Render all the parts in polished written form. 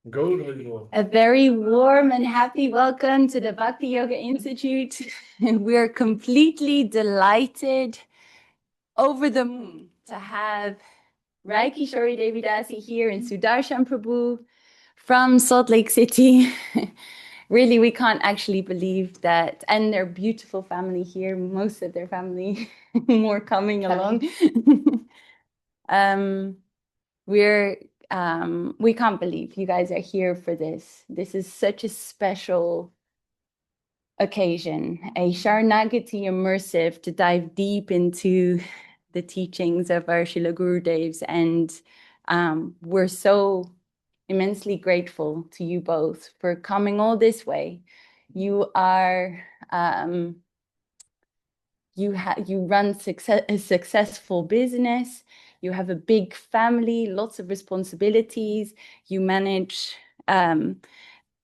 A very warm and happy welcome to the Bhakti Yoga Institute. We're completely delighted, over the moon, to have Kishori Devi Dasi here in Sudarshan Prabhu from Salt Lake City. Really, we can't actually believe that. And their beautiful family here, most of their family, more coming along. We're we can't believe you guys are here for this. This is such a special occasion, a Saranagati immersive to dive deep into the teachings of our Srila Gurudevs. And we're so immensely grateful to you both for coming all this way. You are you run a successful business, you have a big family, lots of responsibilities, you manage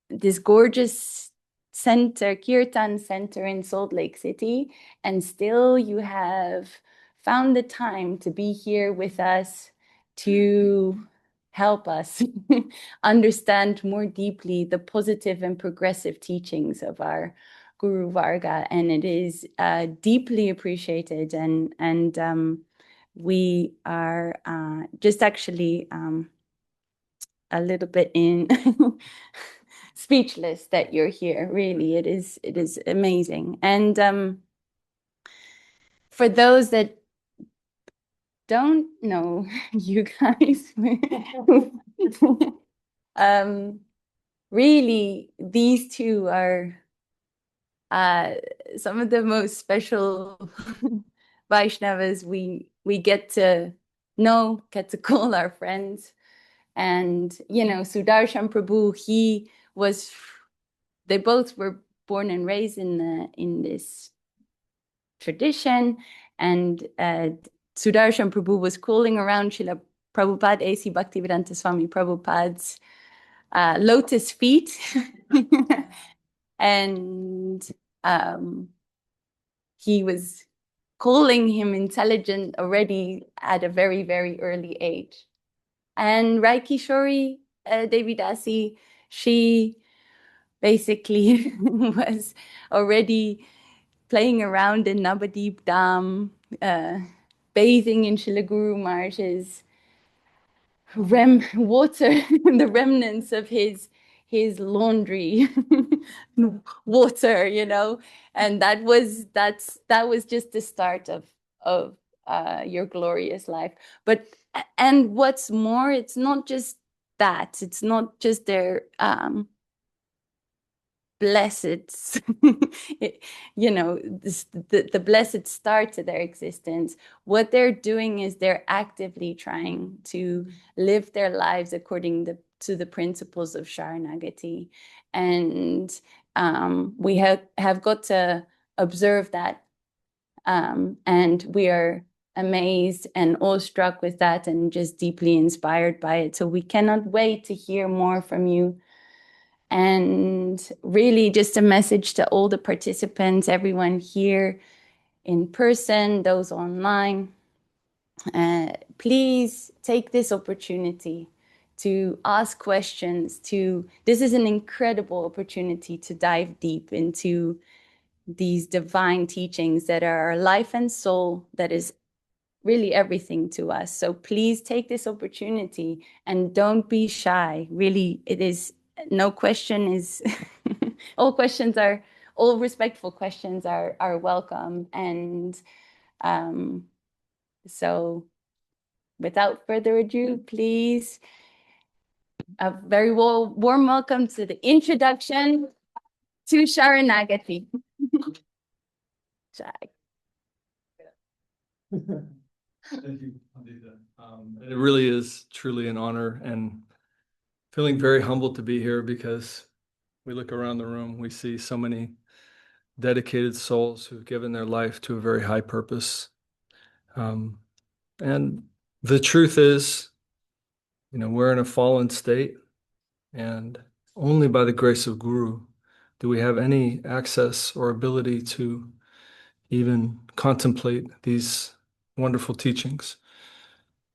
this gorgeous center, Kirtan Center in Salt Lake City, and still you have found the time to be here with us to help us understand more deeply the positive and progressive teachings of our Guru Varga, and it is deeply appreciated. And we are just actually a little bit in speechless that you're here. Really, it is amazing. And for those that don't know you guys, really, these two are some of the most special Vaishnavas we get to know, get to call our friends. And Sudarshan Prabhu, they both were born and raised in this tradition, and Sudarshan Prabhu was crawling around Srila Prabhupada, A.C. Bhaktivedanta Swami Prabhupada's lotus feet. And he was calling him intelligent already at a very, very early age. And Kishori Devi Dasi, she basically was already playing around in Navadip Dam, bathing in Shilaguru marshes, water, the remnants of his laundry water, and that was just the start of your glorious life. And what's more, it's not just that, it's not just their blessed, the blessed start to their existence. What they're doing is they're actively trying to live their lives according to the principles of Saranagati. And we have got to observe that. And we are amazed and awestruck with that and just deeply inspired by it. So we cannot wait to hear more from you. And really just a message to all the participants, everyone here in person, those online, please take this opportunity to ask questions. This is an incredible opportunity to dive deep into these divine teachings that are our life and soul, that is really everything to us. So please take this opportunity and don't be shy. Really, it is no question is all respectful questions are welcome. And so without further ado, please, a very warm welcome to the introduction to Saranagati. Thank you, Pandita. It really is truly an honor, and feeling very humbled to be here, because we look around the room, we see so many dedicated souls who've given their life to a very high purpose. And the truth is, we're in a fallen state, and only by the grace of Guru do we have any access or ability to even contemplate these wonderful teachings.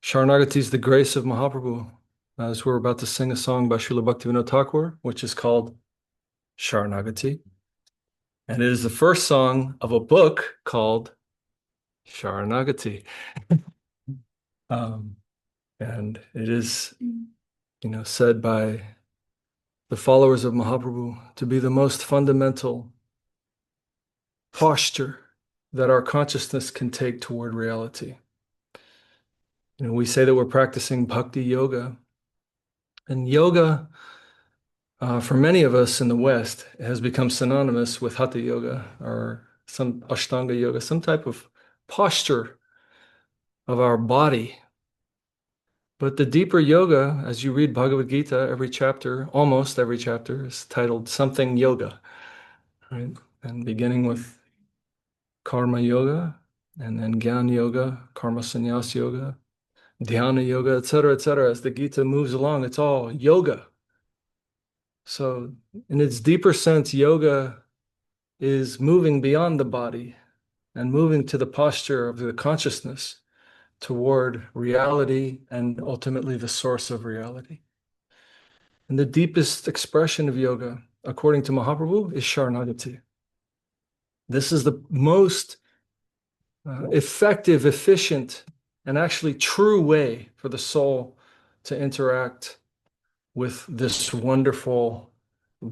Sharanagati is the grace of Mahaprabhu. as we're about to sing a song by Srila Bhaktivinoda Thakur, which is called Saranagati. And it is the first song of a book called Saranagati. And it is, said by the followers of Mahaprabhu to be the most fundamental posture that our consciousness can take toward reality. We say that we're practicing bhakti yoga, and yoga, for many of us in the West, has become synonymous with hatha yoga or some ashtanga yoga, some type of posture of our body. But the deeper yoga, as you read Bhagavad Gita, every chapter, almost every chapter, is titled something yoga, right? And beginning with karma yoga, and then jnana yoga, karma sannyas yoga, dhyana yoga, etc., etc. As the Gita moves along, it's all yoga. So in its deeper sense, yoga is moving beyond the body and moving to the posture of the consciousness toward reality and ultimately the source of reality. And the deepest expression of yoga, according to Mahaprabhu, is Sharanagati. This is the most effective, efficient, and actually true way for the soul to interact with this wonderful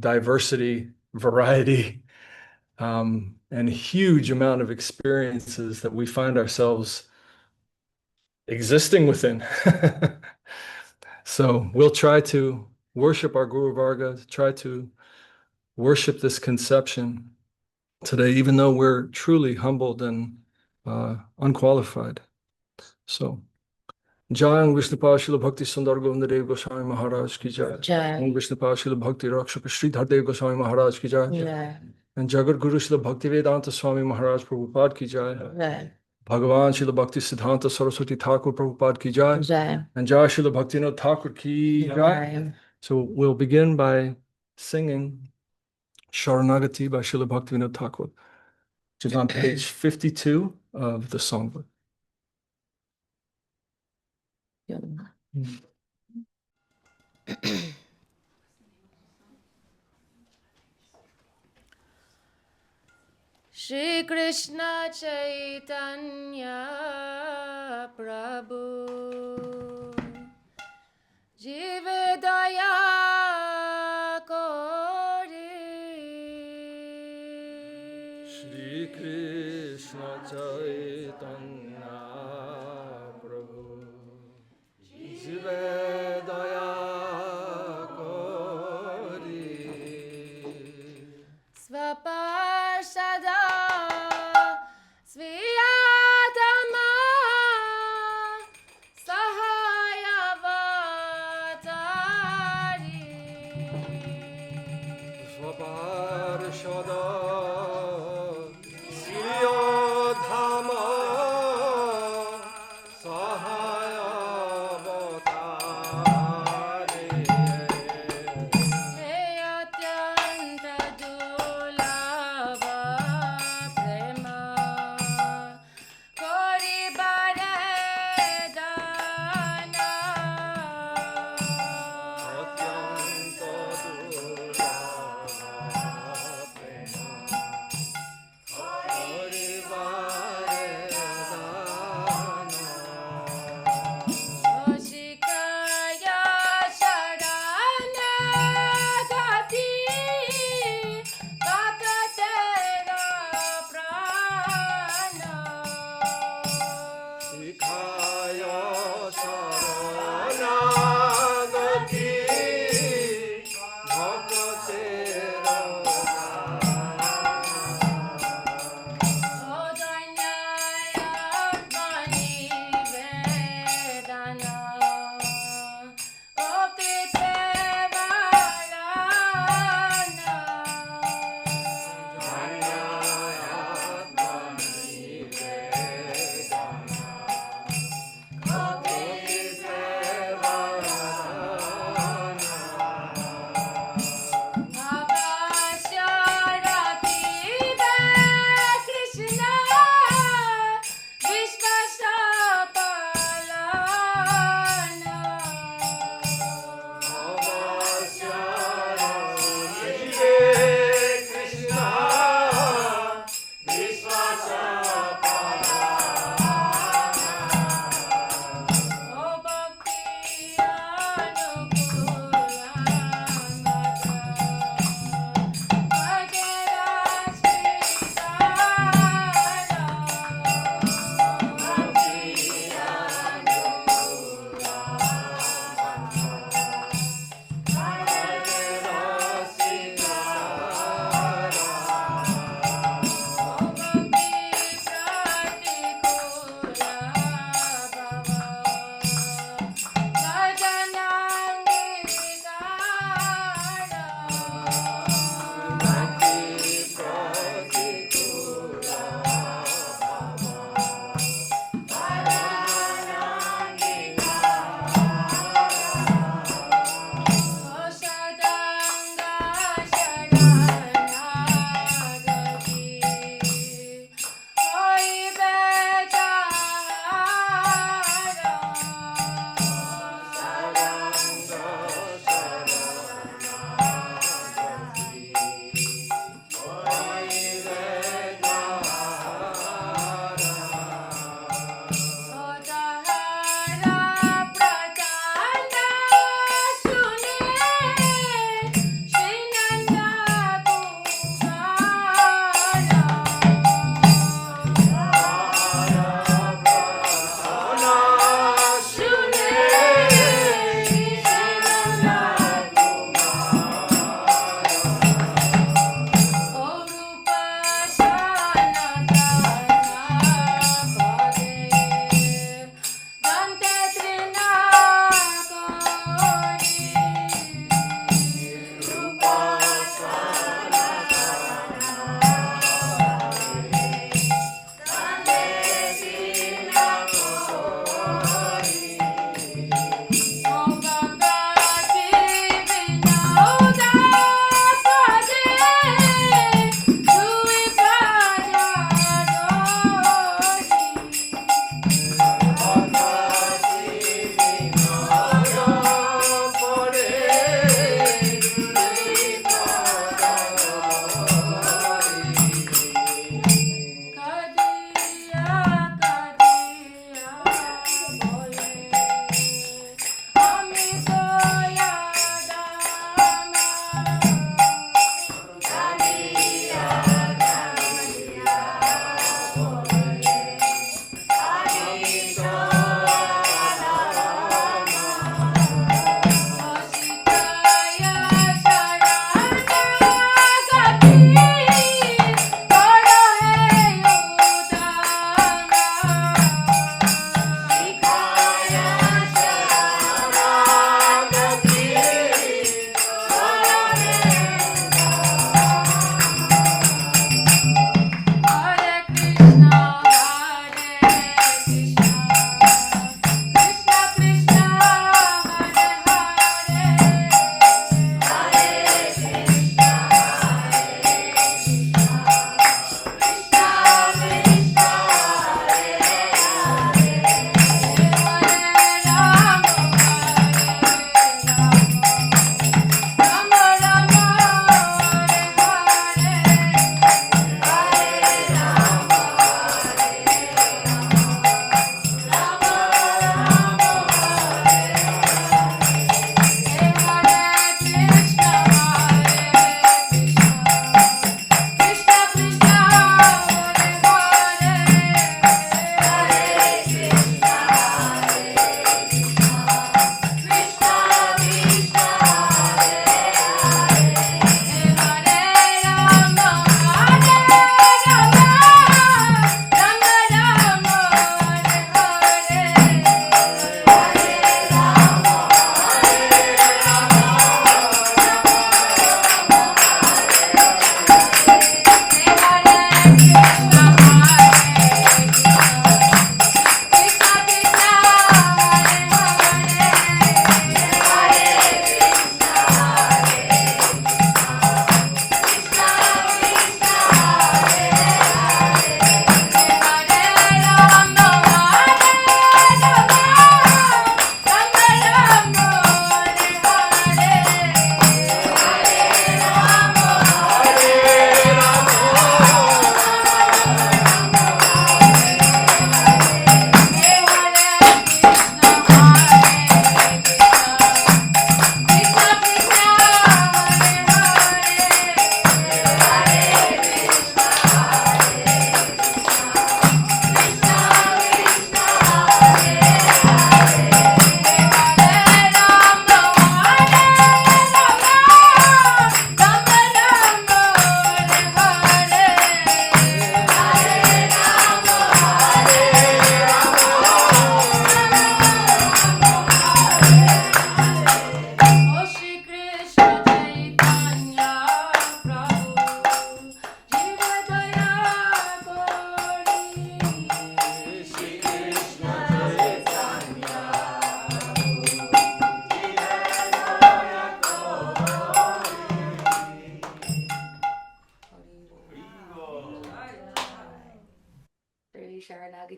diversity, variety, and huge amount of experiences that we find ourselves existing within. So we'll try to worship our Guru Varga, try to worship this conception today, even though we're truly humbled and unqualified. So, Jai Om Vishnupad Srila Bhakti Sundar Govinda Dev Goswami Maharaj ki jai. Om Vishnupad Srila Bhakti Rakshaka Sridhar Dev Goswami Maharaj ki jai. And Jagat Guru Srila Bhakti Vedanta Swami Maharaj Prabhupada ki jai. Bhagavan Srila Bhakti Siddhanta Saraswati Thakur Prabhupada ki jai. And Jai Srila Bhaktivinoda Thakur ki jai. So we'll begin by singing Sharanagati by Srila Bhaktivinoda Thakur, which is on page 52 of the songbook. Shri Krishna Chaitanya Prabhu Jive Daya Kori Shri Krishna Chaitanya Prabhu Jive Daya Kori Svaparshada Sviyatama Sahayavata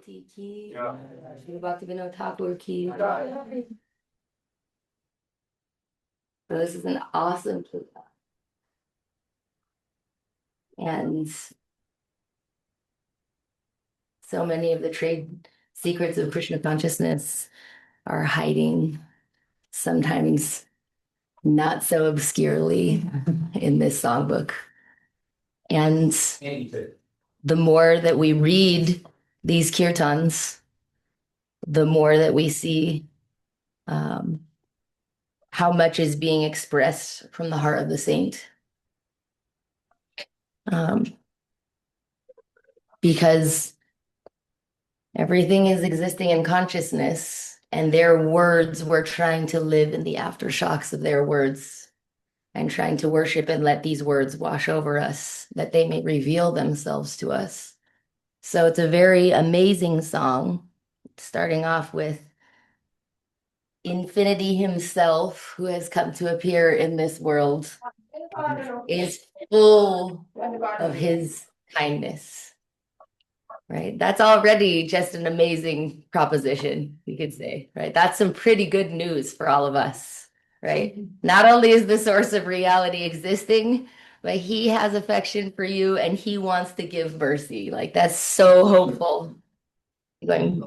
Saranagati ki, Srila Bhaktivinoda Thakur ki. So this is an awesome puja. And so many of the trade secrets of Krishna consciousness are hiding, sometimes not so obscurely, in this songbook. And the more that we read these kirtans, the more that we see how much is being expressed from the heart of the saint. Because everything is existing in consciousness, and their words, we're trying to live in the aftershocks of their words and trying to worship and let these words wash over us, that they may reveal themselves to us. So it's a very amazing song, starting off with Infinity himself, who has come to appear in this world, is full of his kindness, right? That's already just an amazing proposition, you could say, right? That's some pretty good news for all of us, right? Not only is the source of reality existing, but he has affection for you and he wants to give mercy. Like, that's so hopeful. Going,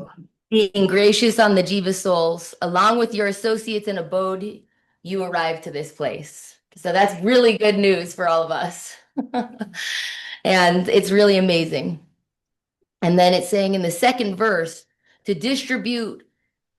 being gracious on the Jiva souls, along with your associates in abode, you arrive to this place. So that's really good news for all of us. And it's really amazing. And then it's saying in the second verse to distribute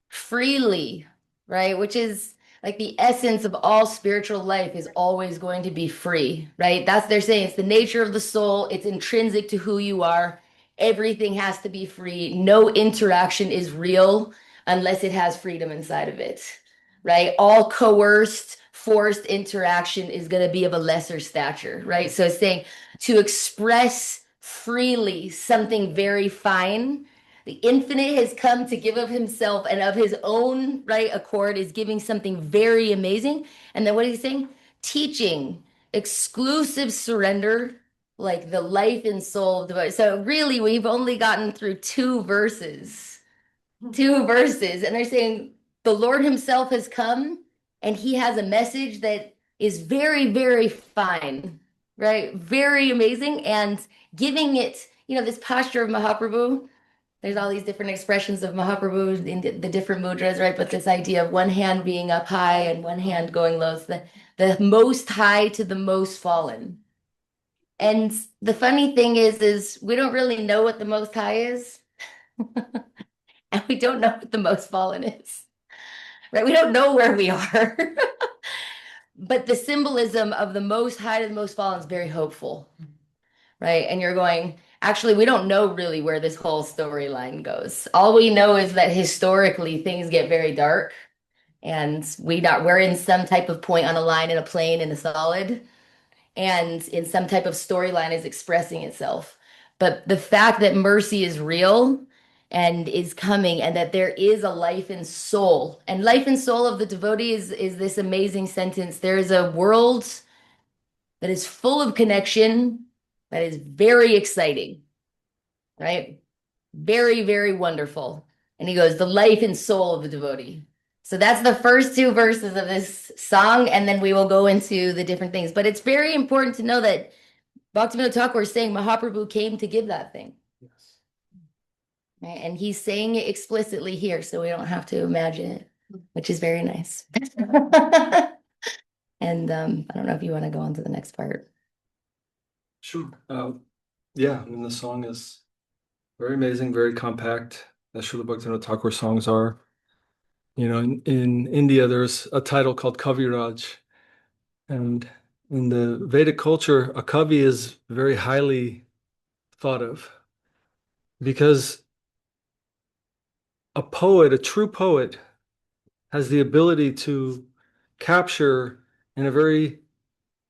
freely, right? Which is like the essence of all spiritual life is always going to be free, right? That's they're saying it's the nature of the soul. It's intrinsic to who you are. Everything has to be free. No interaction is real unless it has freedom inside of it, right? All coerced, forced interaction is going to be of a lesser stature, right? So it's saying to express freely something very fine. The infinite has come to give of himself and of his own right accord is giving something very amazing. And then what is he saying? Teaching exclusive surrender, like the life and soul of devotion. So really, we've only gotten through two verses, and they're saying the Lord himself has come and he has a message that is very, very fine, right? Very amazing. And giving it, this posture of Mahaprabhu, there's all these different expressions of Mahaprabhu in the different mudras, right? But this idea of one hand being up high and one hand going low, so the most high to the most fallen. And the funny thing is we don't really know what the most high is. And we don't know what the most fallen is, right? We don't know where we are. But the symbolism of the most high to the most fallen is very hopeful, right? And you're going, actually, we don't know really where this whole storyline goes. All we know is that historically things get very dark and we're in some type of point on a line, in a plane, in a solid, and in some type of storyline is expressing itself. But the fact that mercy is real and is coming, and that there is a life and soul, and life and soul of the devotee is this amazing sentence. There is a world that is full of connection, that is very exciting, right? Very, very wonderful. And he goes, the life and soul of the devotee. So that's the first two verses of this song, and then we will go into the different things. But it's very important to know that Bhaktivinoda Thakur is saying Mahaprabhu came to give that thing. Yes. Right? And he's saying it explicitly here, so we don't have to imagine it, which is very nice. And I don't know if you want to go on to the next part. Sure. Yeah, I mean, the song is very amazing, very compact, as Srila Bhaktivinoda Thakur songs are. In India, there's a title called Kaviraj. And in the Vedic culture, a Kavi is very highly thought of because a poet, a true poet, has the ability to capture in a very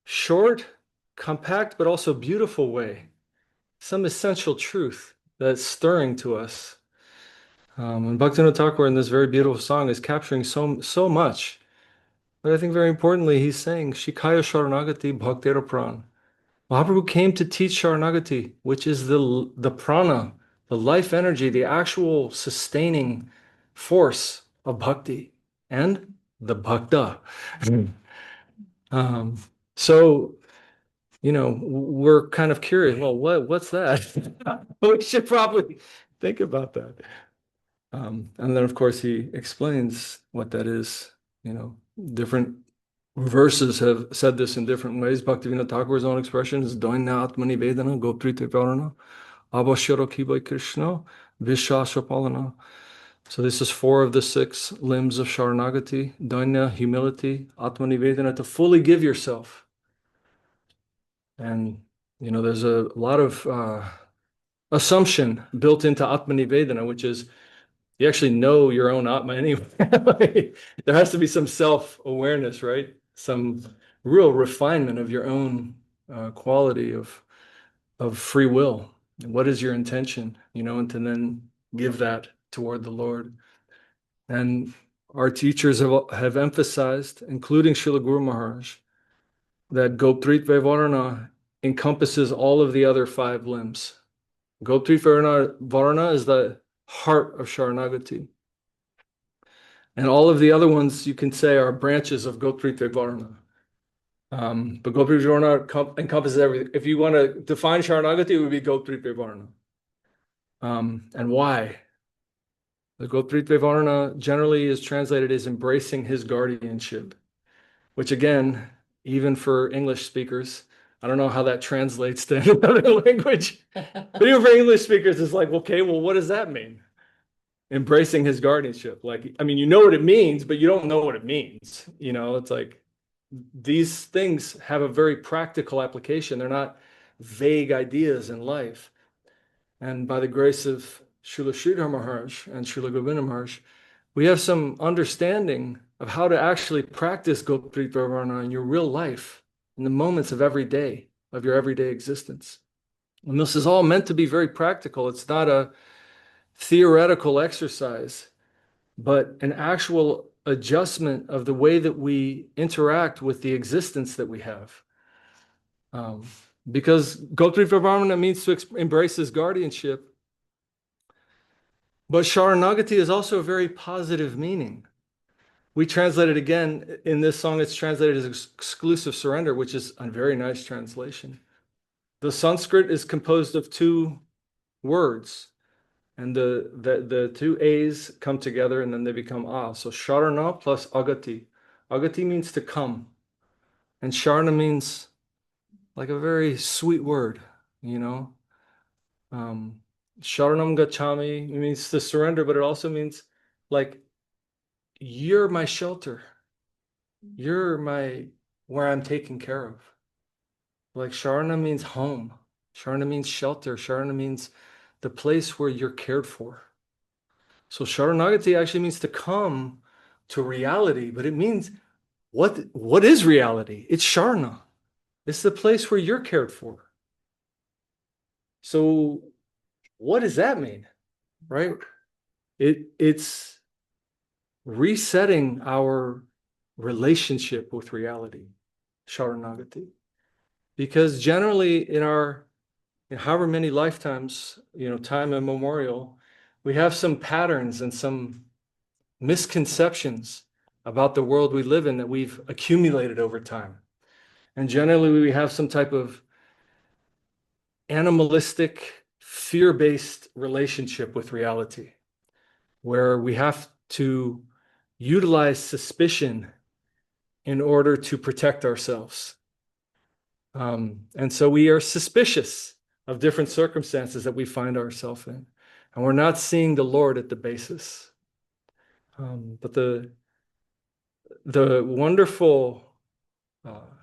short, compact, but also beautiful way some essential truth that's stirring to us. And Bhaktivinoda Thakur in this very beautiful song is capturing so much. But I think very importantly, he's saying, Shikaya Saranagati Bhaktera Pran. Mahaprabhu came to teach Saranagati, which is the prana, the life energy, the actual sustaining force of bhakti and the bhakta. So, we're kind of curious. Well, what's that? We should probably think about that. And then, of course, he explains what that is. Different verses have said this in different ways. Bhaktivinoda Thakur's own expression is Doina Atmani Vedana Goptrite Varana Abhashara Kibai Krishna Vishasapalana. So this is 4 of the 6 limbs of Saranagati. Doina, humility, Atmani Vedana, to fully give yourself. And, there's a lot of assumption built into Atmani Vedana, which is you actually know your own Atma anyway. There has to be some self-awareness, right? Some real refinement of your own quality of free will. What is your intention, and to then give that toward the Lord. And our teachers have emphasized, including Srila Guru Maharaj, that Goptritva Varana encompasses all of the other 5 limbs. Goptritva Varana is the heart of Saranagati. And all of the other ones, you can say, are branches of Goptritva Varana. But Goptritva Varana encompasses everything. If you want to define Saranagati, it would be Goptritva Varana. And why? The Goptritva Varana generally is translated as embracing his guardianship, which again, even for English speakers, I don't know how that translates to another language. But even for English speakers, it's like, okay, well, what does that mean? Embracing his guardianship. Like, I mean, you know what it means, but you don't know what it means. It's like these things have a very practical application. They're not vague ideas in life. And by the grace of Srila Sridhar Maharaj and Srila Govinda Maharaj, we have some understanding of how to actually practice Goptritva Varana in your real life, in the moments of every day, of your everyday existence. And this is all meant to be very practical. It's not a theoretical exercise, but an actual adjustment of the way that we interact with the existence that we have. Because Goptritva Varana means to embrace his guardianship, but Saranagati is also a very positive meaning. We translate it again in this song, it's translated as exclusive surrender, which is a very nice translation. The Sanskrit is composed of 2 words, and the 2 A's come together and then they become A. So Sharana plus Agati. Agati means to come, and Sharana means like a very sweet word, Sharanam Gacchami means to surrender, but it also means like, you're my shelter. You're where I'm taken care of. Like Sharana means home. Sharana means shelter. Sharana means the place where you're cared for. So Sharanagati actually means to come to reality, but it means what is reality? It's Sharana. It's the place where you're cared for. So what does that mean? Right? It's resetting our relationship with reality, Sharanagati. Because generally in however many lifetimes, time immemorial, we have some patterns and some misconceptions about the world we live in that we've accumulated over time. And generally we have some type of animalistic, fear-based relationship with reality, where we have to utilize suspicion in order to protect ourselves. And so we are suspicious of different circumstances that we find ourselves in. And we're not seeing the Lord at the basis. But the wonderful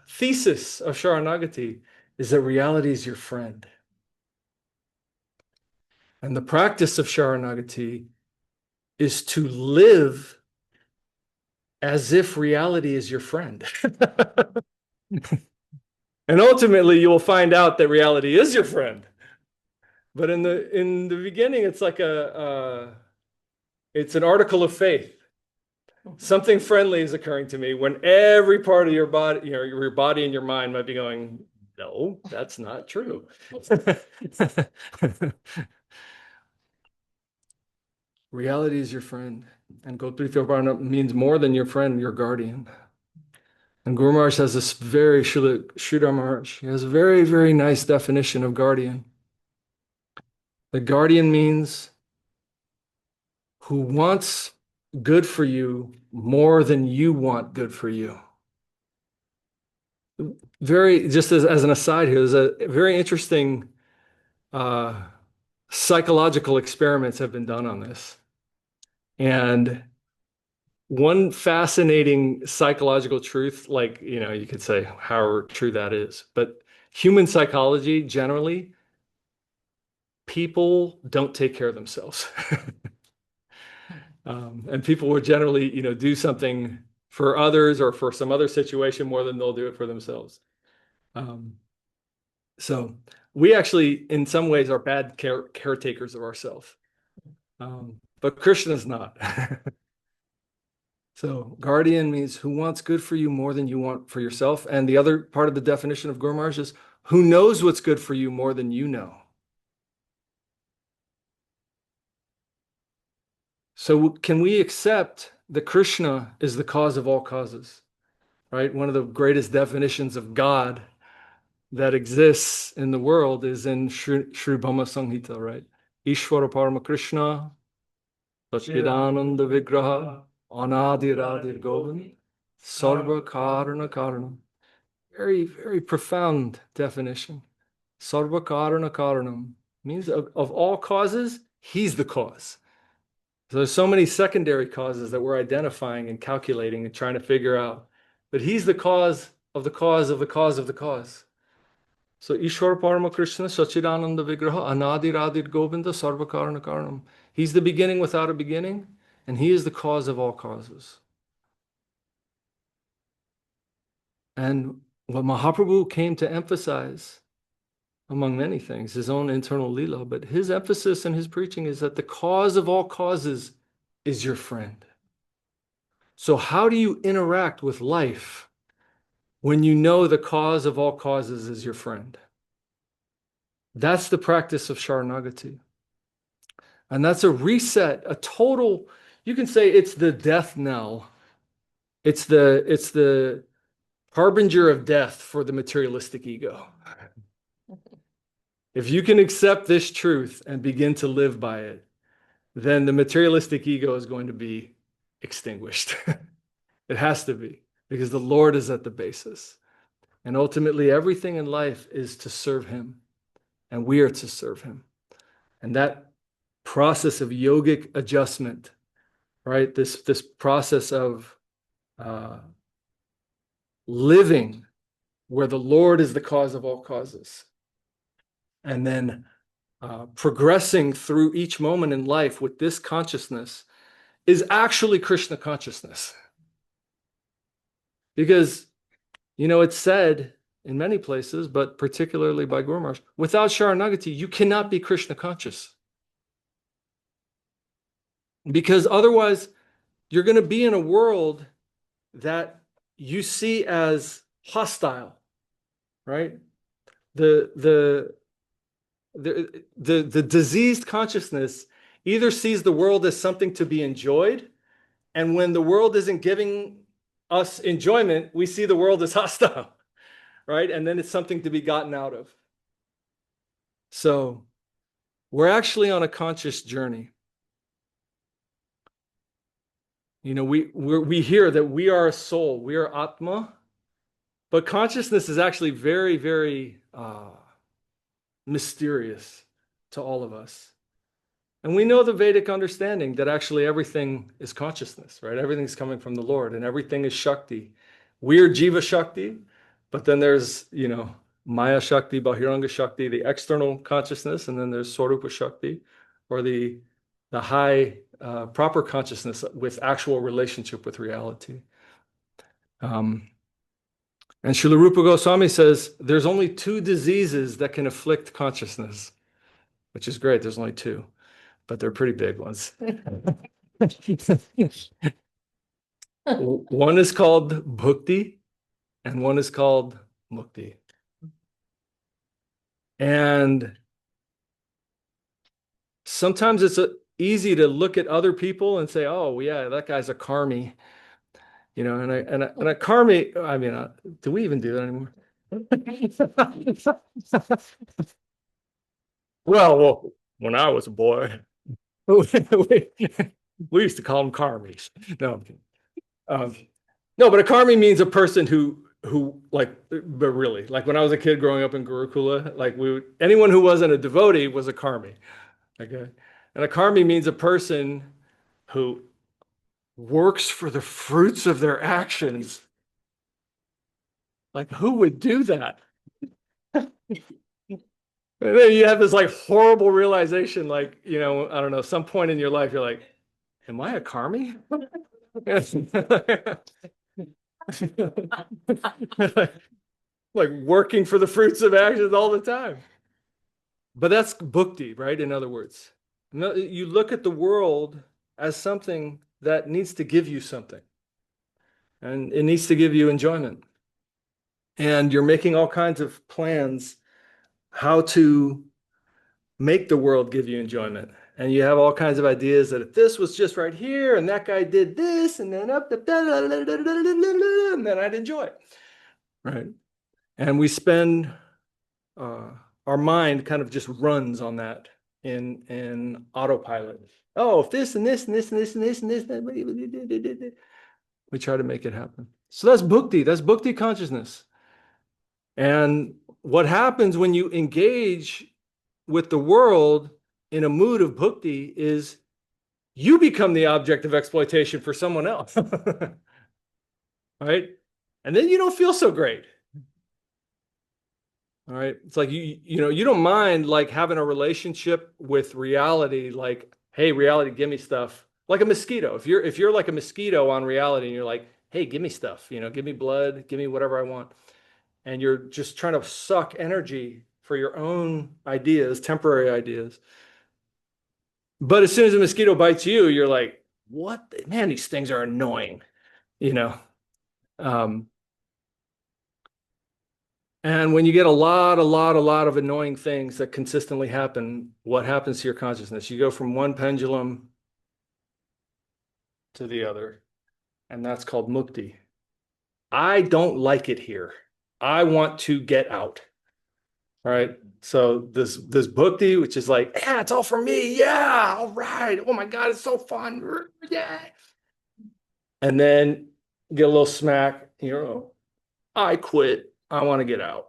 thesis of Sharanagati is that reality is your friend. And the practice of Sharanagati is to live as if reality is your friend. And ultimately, you will find out that reality is your friend. But in the beginning, it's like it's an article of faith. Something friendly is occurring to me when every part of your body, your body and your mind might be going, no, that's not true. Reality is your friend. And Gotrithyoparna means more than your friend, your guardian. And Guru Maharaj has this very, Sridhar Maharaj, he has a very, very nice definition of guardian. The guardian means who wants good for you more than you want good for you. Very, just as an aside here, there's a very interesting psychological experiments have been done on this. And one fascinating psychological truth, like, you could say however true that is, but human psychology, generally, people don't take care of themselves. And people will generally, do something for others or for some other situation more than they'll do it for themselves. So we actually, in some ways, are bad caretakers of ourselves. But Krishna's not. So guardian means who wants good for you more than you want for yourself. And the other part of the definition of Guru Maharaj is who knows what's good for you more than you know. So can we accept that Krishna is the cause of all causes, right? One of the greatest definitions of God that exists in the world is in Sri Bhama Samhita, right? Ishvara Parama Krishna, Sachidananda Vigraha, Anadiradir Govind, Sarva Karana Karanam. Very, very profound definition. Sarva Karana Karanam means of all causes, he's the cause. So there's so many secondary causes that we're identifying and calculating and trying to figure out. But he's the cause of the cause of the cause of the cause. So Ishwar Parama Krishna Sachidananda Vigraha Anadiradir Govinda Sarva Karana Karanam. He's the beginning without a beginning, and he is the cause of all causes. And what Mahaprabhu came to emphasize, among many things, his own internal lila, but his emphasis in his preaching is that the cause of all causes is your friend. So how do you interact with life when you know the cause of all causes is your friend? That's the practice of Saranagati. And that's a reset, a total, you can say it's the death knell. It's the harbinger of death for the materialistic ego. If you can accept this truth and begin to live by it, then the materialistic ego is going to be extinguished. It has to be, because the Lord is at the basis. And ultimately, everything in life is to serve him, and we are to serve him. And that process of yogic adjustment, right? This process of living where the Lord is the cause of all causes, and then progressing through each moment in life with this consciousness is actually Krishna consciousness. Because, it's said in many places, but particularly by Guru Maharaj, without Saranagati, you cannot be Krishna conscious. Because otherwise, you're going to be in a world that you see as hostile, right? The diseased consciousness either sees the world as something to be enjoyed, and when the world isn't giving us enjoyment, we see the world as hostile, right? And then it's something to be gotten out of. So we're actually on a conscious journey. We hear that we are a soul, we are Atma, but consciousness is actually very, very mysterious to all of us. And we know the Vedic understanding that actually everything is consciousness, right? Everything's coming from the Lord, and everything is Shakti. We're Jiva Shakti, but then there's, Maya Shakti, Bahiranga Shakti, the external consciousness, and then there's Swarupa Shakti, or the high proper consciousness with actual relationship with reality. And Srila Rupa Goswami says there's only two diseases that can afflict consciousness, which is great. There's only two, but they're pretty big ones. One is called bhukti, and one is called mukti. And sometimes easy to look at other people and say, oh yeah, that guy's a karmi, you know, and a karmi, I mean, do we even do that anymore? Well, when I was a boy, we used to call them karmis. No, no, but a karmi means a person who like, but really, like when I was a kid growing up in Gurukula, like anyone who wasn't a devotee was a karmi. Okay, and a karmi means a person who works for the fruits of their actions. Like, who would do that? And then you have this like horrible realization, like, you know, I don't know, some point in your life, you're like, am I a karmi? Like working for the fruits of actions all the time. But that's bhakti, right? In other words, you look at the world as something that needs to give you something. And it needs to give you enjoyment. And you're making all kinds of plans how to make the world give you enjoyment. And you have all kinds of ideas that if this was just right here and that guy did this and then up the and then I'd enjoy it. Right. And we spend our mind kind of just runs on that in autopilot. Oh, if this and this and this and this and this and this, we try to make it happen. So that's bhakti consciousness. And what happens when you engage with the world in a mood of bhakti is you become the object of exploitation for someone else. Right? And then you don't feel so great. All right. It's like you know, you don't mind like having a relationship with reality, like, hey, reality, give me stuff. Like a mosquito. If you're like a mosquito on reality and you're like, hey, give me stuff, you know, give me blood, give me whatever I want. And you're just trying to suck energy for your own ideas, temporary ideas. But as soon as a mosquito bites you, you're like, what? Man, these things are annoying, you know? And when you get a lot of annoying things that consistently happen, what happens to your consciousness? You go from one pendulum to the other, and that's called mukti. I don't like it here. I want to get out. All right. So this bhakti, which is like, yeah, it's all for me. Yeah, all right. Oh my God, it's so fun. Yeah. And then get a little smack, you know, I quit. I want to get out.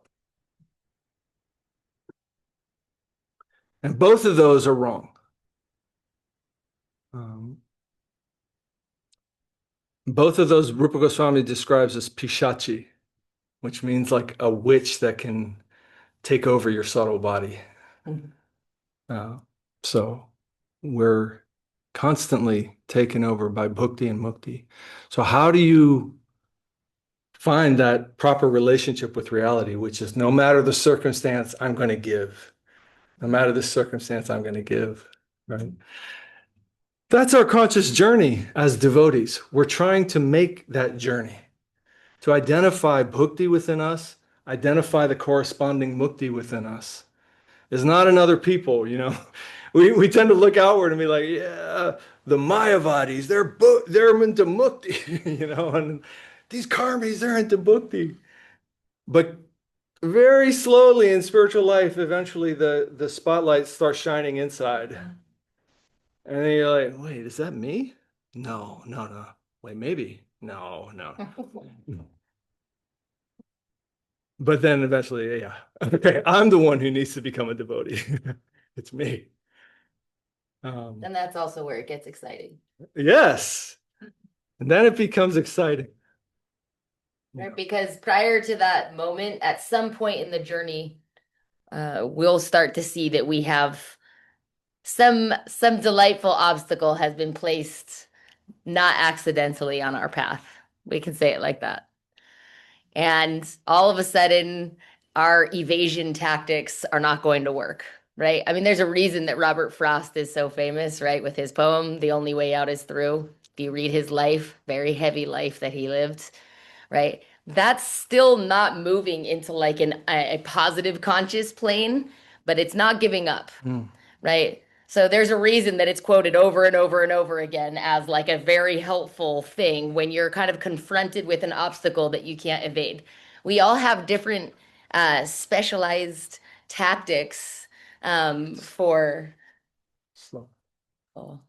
And both of those are wrong. Both of those Rupa Goswami describes as pishachi, which means like a witch that can take over your subtle body. So we're constantly taken over by bhakti and mukti. So how do you find that proper relationship with reality, which is no matter the circumstance, I'm going to give. No matter the circumstance, I'm going to give, right? That's our conscious journey as devotees. We're trying to make that journey, to identify bhakti within us, identify the corresponding mukti within us. It's not in other people, you know. We tend to look outward and be like, yeah, the Mayavadis, they're into mukti, you know, and these karmis, they're into bhakti. But very slowly in spiritual life, eventually the spotlight starts shining inside. And then you're like, wait, is that me? No. Wait, maybe. No. But then eventually, yeah, okay, I'm the one who needs to become a devotee. It's me. And that's also where it gets exciting. Yes. And then it becomes exciting. Right? Because prior to that moment, at some point in the journey, we'll start to see that we have some delightful obstacle has been placed not accidentally on our path. We can say it like that. And all of a sudden, our evasion tactics are not going to work, right? I mean, there's a reason that Robert Frost is so famous, right? With his poem, The Only Way Out is Through. If you read his life, very heavy life that he lived, right? That's still not moving into like a positive conscious plane, but it's not giving up, right? So there's a reason that it's quoted over and over and over again as like a very helpful thing when you're kind of confronted with an obstacle that you can't evade. We all have different specialized tactics for. Slow. Oh.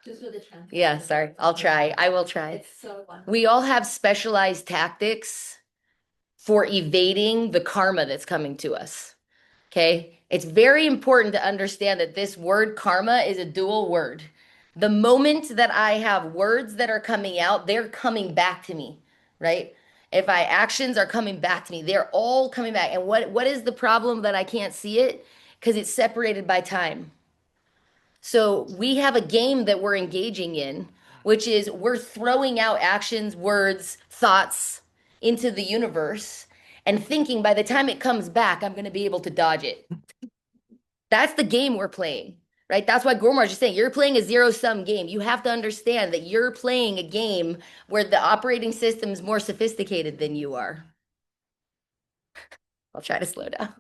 Just with the translation. Yeah, sorry. I'll try. I will try. It's so wonderful. We all have specialized tactics for evading the karma that's coming to us. Okay? It's very important to understand that this word karma is a dual word. The moment that I have words that are coming out, they're coming back to me, right? If my actions are coming back to me, they're all coming back. And what is the problem that I can't see it? Because it's separated by time. So we have a game that we're engaging in, which is we're throwing out actions, words, thoughts into the universe and thinking by the time it comes back, I'm going to be able to dodge it. That's the game we're playing, right? That's why Gormar's just saying you're playing a zero-sum game. You have to understand that you're playing a game where the operating system is more sophisticated than you are. I'll try to slow down.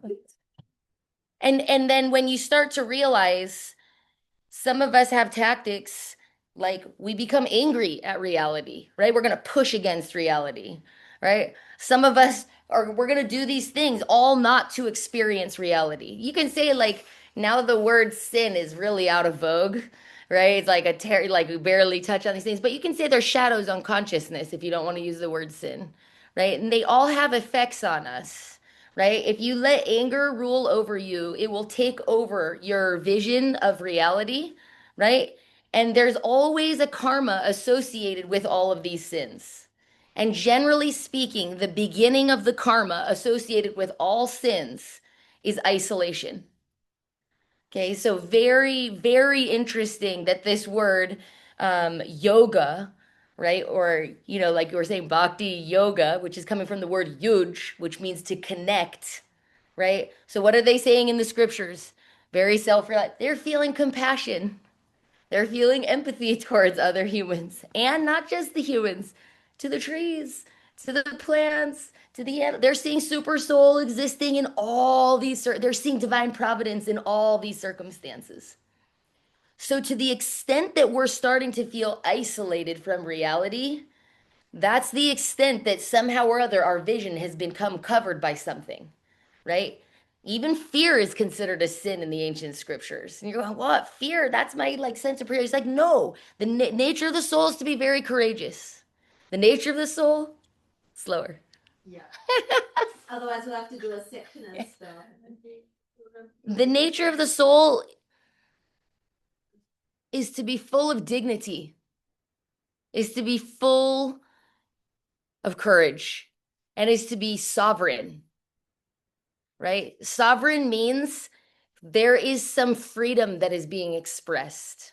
And then when you start to realize some of us have tactics like we become angry at reality, right? We're going to push against reality, right? Some of us we're going to do these things all not to experience reality. You can say like now the word sin is really out of vogue, right? It's like like we barely touch on these things, but you can say there's shadows on consciousness if you don't want to use the word sin, right? And they all have effects on us. Right? If you let anger rule over you, it will take over your vision of reality, right? And there's always a karma associated with all of these sins. And generally speaking, the beginning of the karma associated with all sins is isolation. Okay, so very, very interesting that this word yoga, right? Or, like you were saying, bhakti yoga, which is coming from the word yuj, which means to connect, right? So what are they saying in the scriptures? Very self-reliant. They're feeling compassion. They're feeling empathy towards other humans, and not just the humans, to the trees, to the plants, to the animals. They're seeing super soul existing in all these, they're seeing divine providence in all these circumstances. So to the extent that we're starting to feel isolated from reality, that's the extent that somehow or other our vision has become covered by something, right? Even fear is considered a sin in the ancient scriptures. And you're going, what? Fear? That's my sense of prayer. It's like, no, the nature of the soul is to be very courageous. The nature of the soul, slower. Yeah. Otherwise, we'll have to do a section and stuff. The nature of the soul is to be full of dignity, is to be full of courage, and is to be sovereign, right? Sovereign means there is some freedom that is being expressed.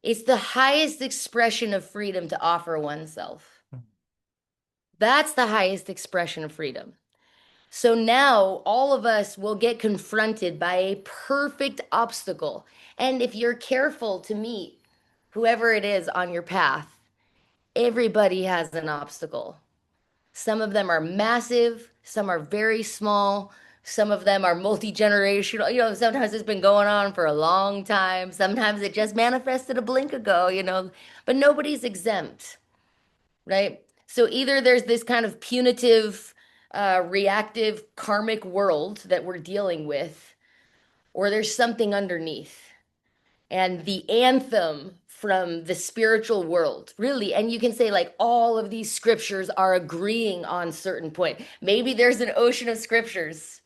It's the highest expression of freedom to offer oneself. That's the highest expression of freedom. So now all of us will get confronted by a perfect obstacle. And if you're careful to meet whoever it is on your path, everybody has an obstacle. Some of them are massive, some are very small, some of them are multi-generational. Sometimes it's been going on for a long time. Sometimes it just manifested a blink ago, but nobody's exempt, right? So either there's this kind of punitive, reactive, karmic world that we're dealing with, or there's something underneath. And the anthem from the spiritual world, really, and you can say like all of these scriptures are agreeing on certain point. Maybe there's an ocean of scriptures.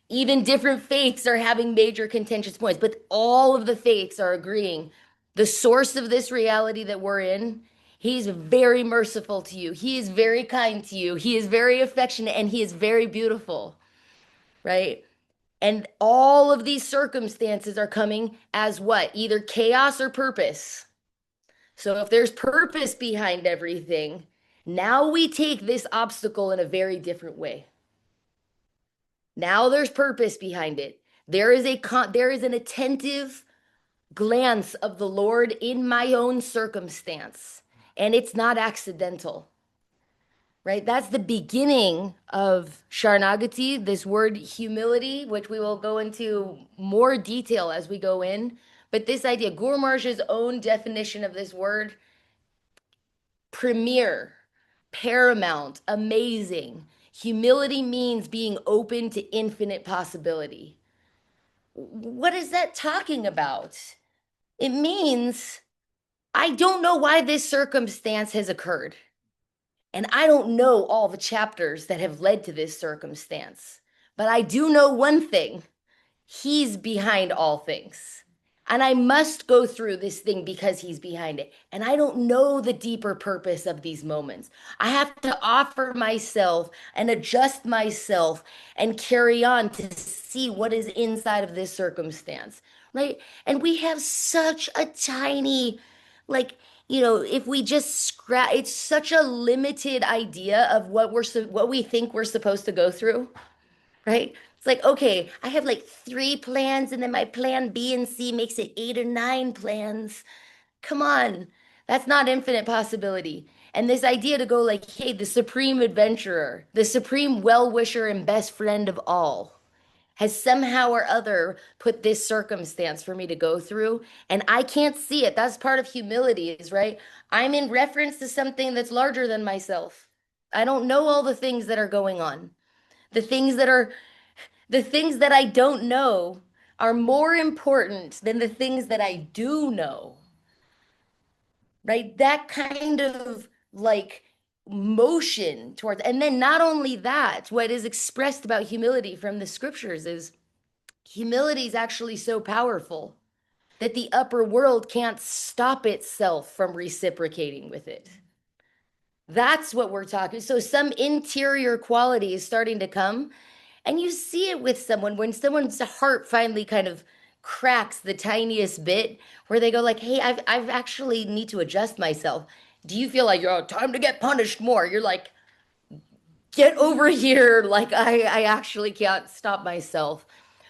Even different faiths are having major contentious points, but all of the faiths are agreeing. The source of this reality that we're in, he's very merciful to you. He is very kind to you. He is very affectionate, and he is very beautiful, right? And all of these circumstances are coming as what? Either chaos or purpose. So if there's purpose behind everything, now we take this obstacle in a very different way. Now there's purpose behind it. There is an attentive glance of the Lord in my own circumstance, and it's not accidental. Right? That's the beginning of Saranagati, this word humility, which we will go into more detail as we go in. But this idea, Guru Maharaj's own definition of this word, premier, paramount, amazing. Humility means being open to infinite possibility. What is that talking about? It means I don't know why this circumstance has occurred. And I don't know all the chapters that have led to this circumstance. But I do know one thing. He's behind all things. And I must go through this thing because he's behind it. And I don't know the deeper purpose of these moments. I have to offer myself and adjust myself and carry on to see what is inside of this circumstance, right? And we have such a tiny, like, if we just scratch, it's such a limited idea of what we think we're supposed to go through, right? It's like, okay, I have like 3 plans, and then my plan B and C makes it 8 or 9 plans. Come on, that's not infinite possibility. And this idea to go like, hey, the supreme adventurer, the supreme well-wisher and best friend of all, has somehow or other put this circumstance for me to go through, and I can't see it. That's part of humility, is right. I'm in reference to something that's larger than myself. I don't know all the things that are going on. The things that I don't know are more important than the things that I do know. Right? That kind of like motion towards, and then not only that, what is expressed about humility from the scriptures is humility is actually so powerful that the upper world can't stop itself from reciprocating with it. That's what we're talking. So some interior quality is starting to come, and you see it with someone when someone's heart finally kind of cracks the tiniest bit, where they go like, hey, I've actually need to adjust myself. Do you feel like you're time to get punished more? You're like, get over here. Like I actually can't stop myself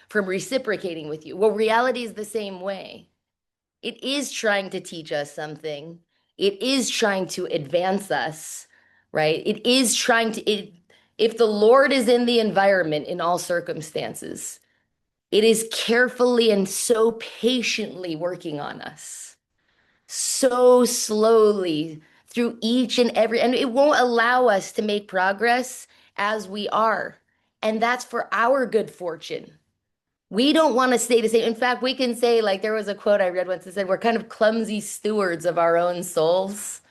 from reciprocating with you. Well, reality is the same way. It is trying to teach us something. It is trying to advance us, right? It is trying to, if the Lord is in the environment in all circumstances, it is carefully and so patiently working on us, so slowly through each and every, and it won't allow us to make progress as we are. And that's for our good fortune. We don't want to stay the same. In fact, we can say, like, there was a quote I read once that said, we're kind of clumsy stewards of our own souls,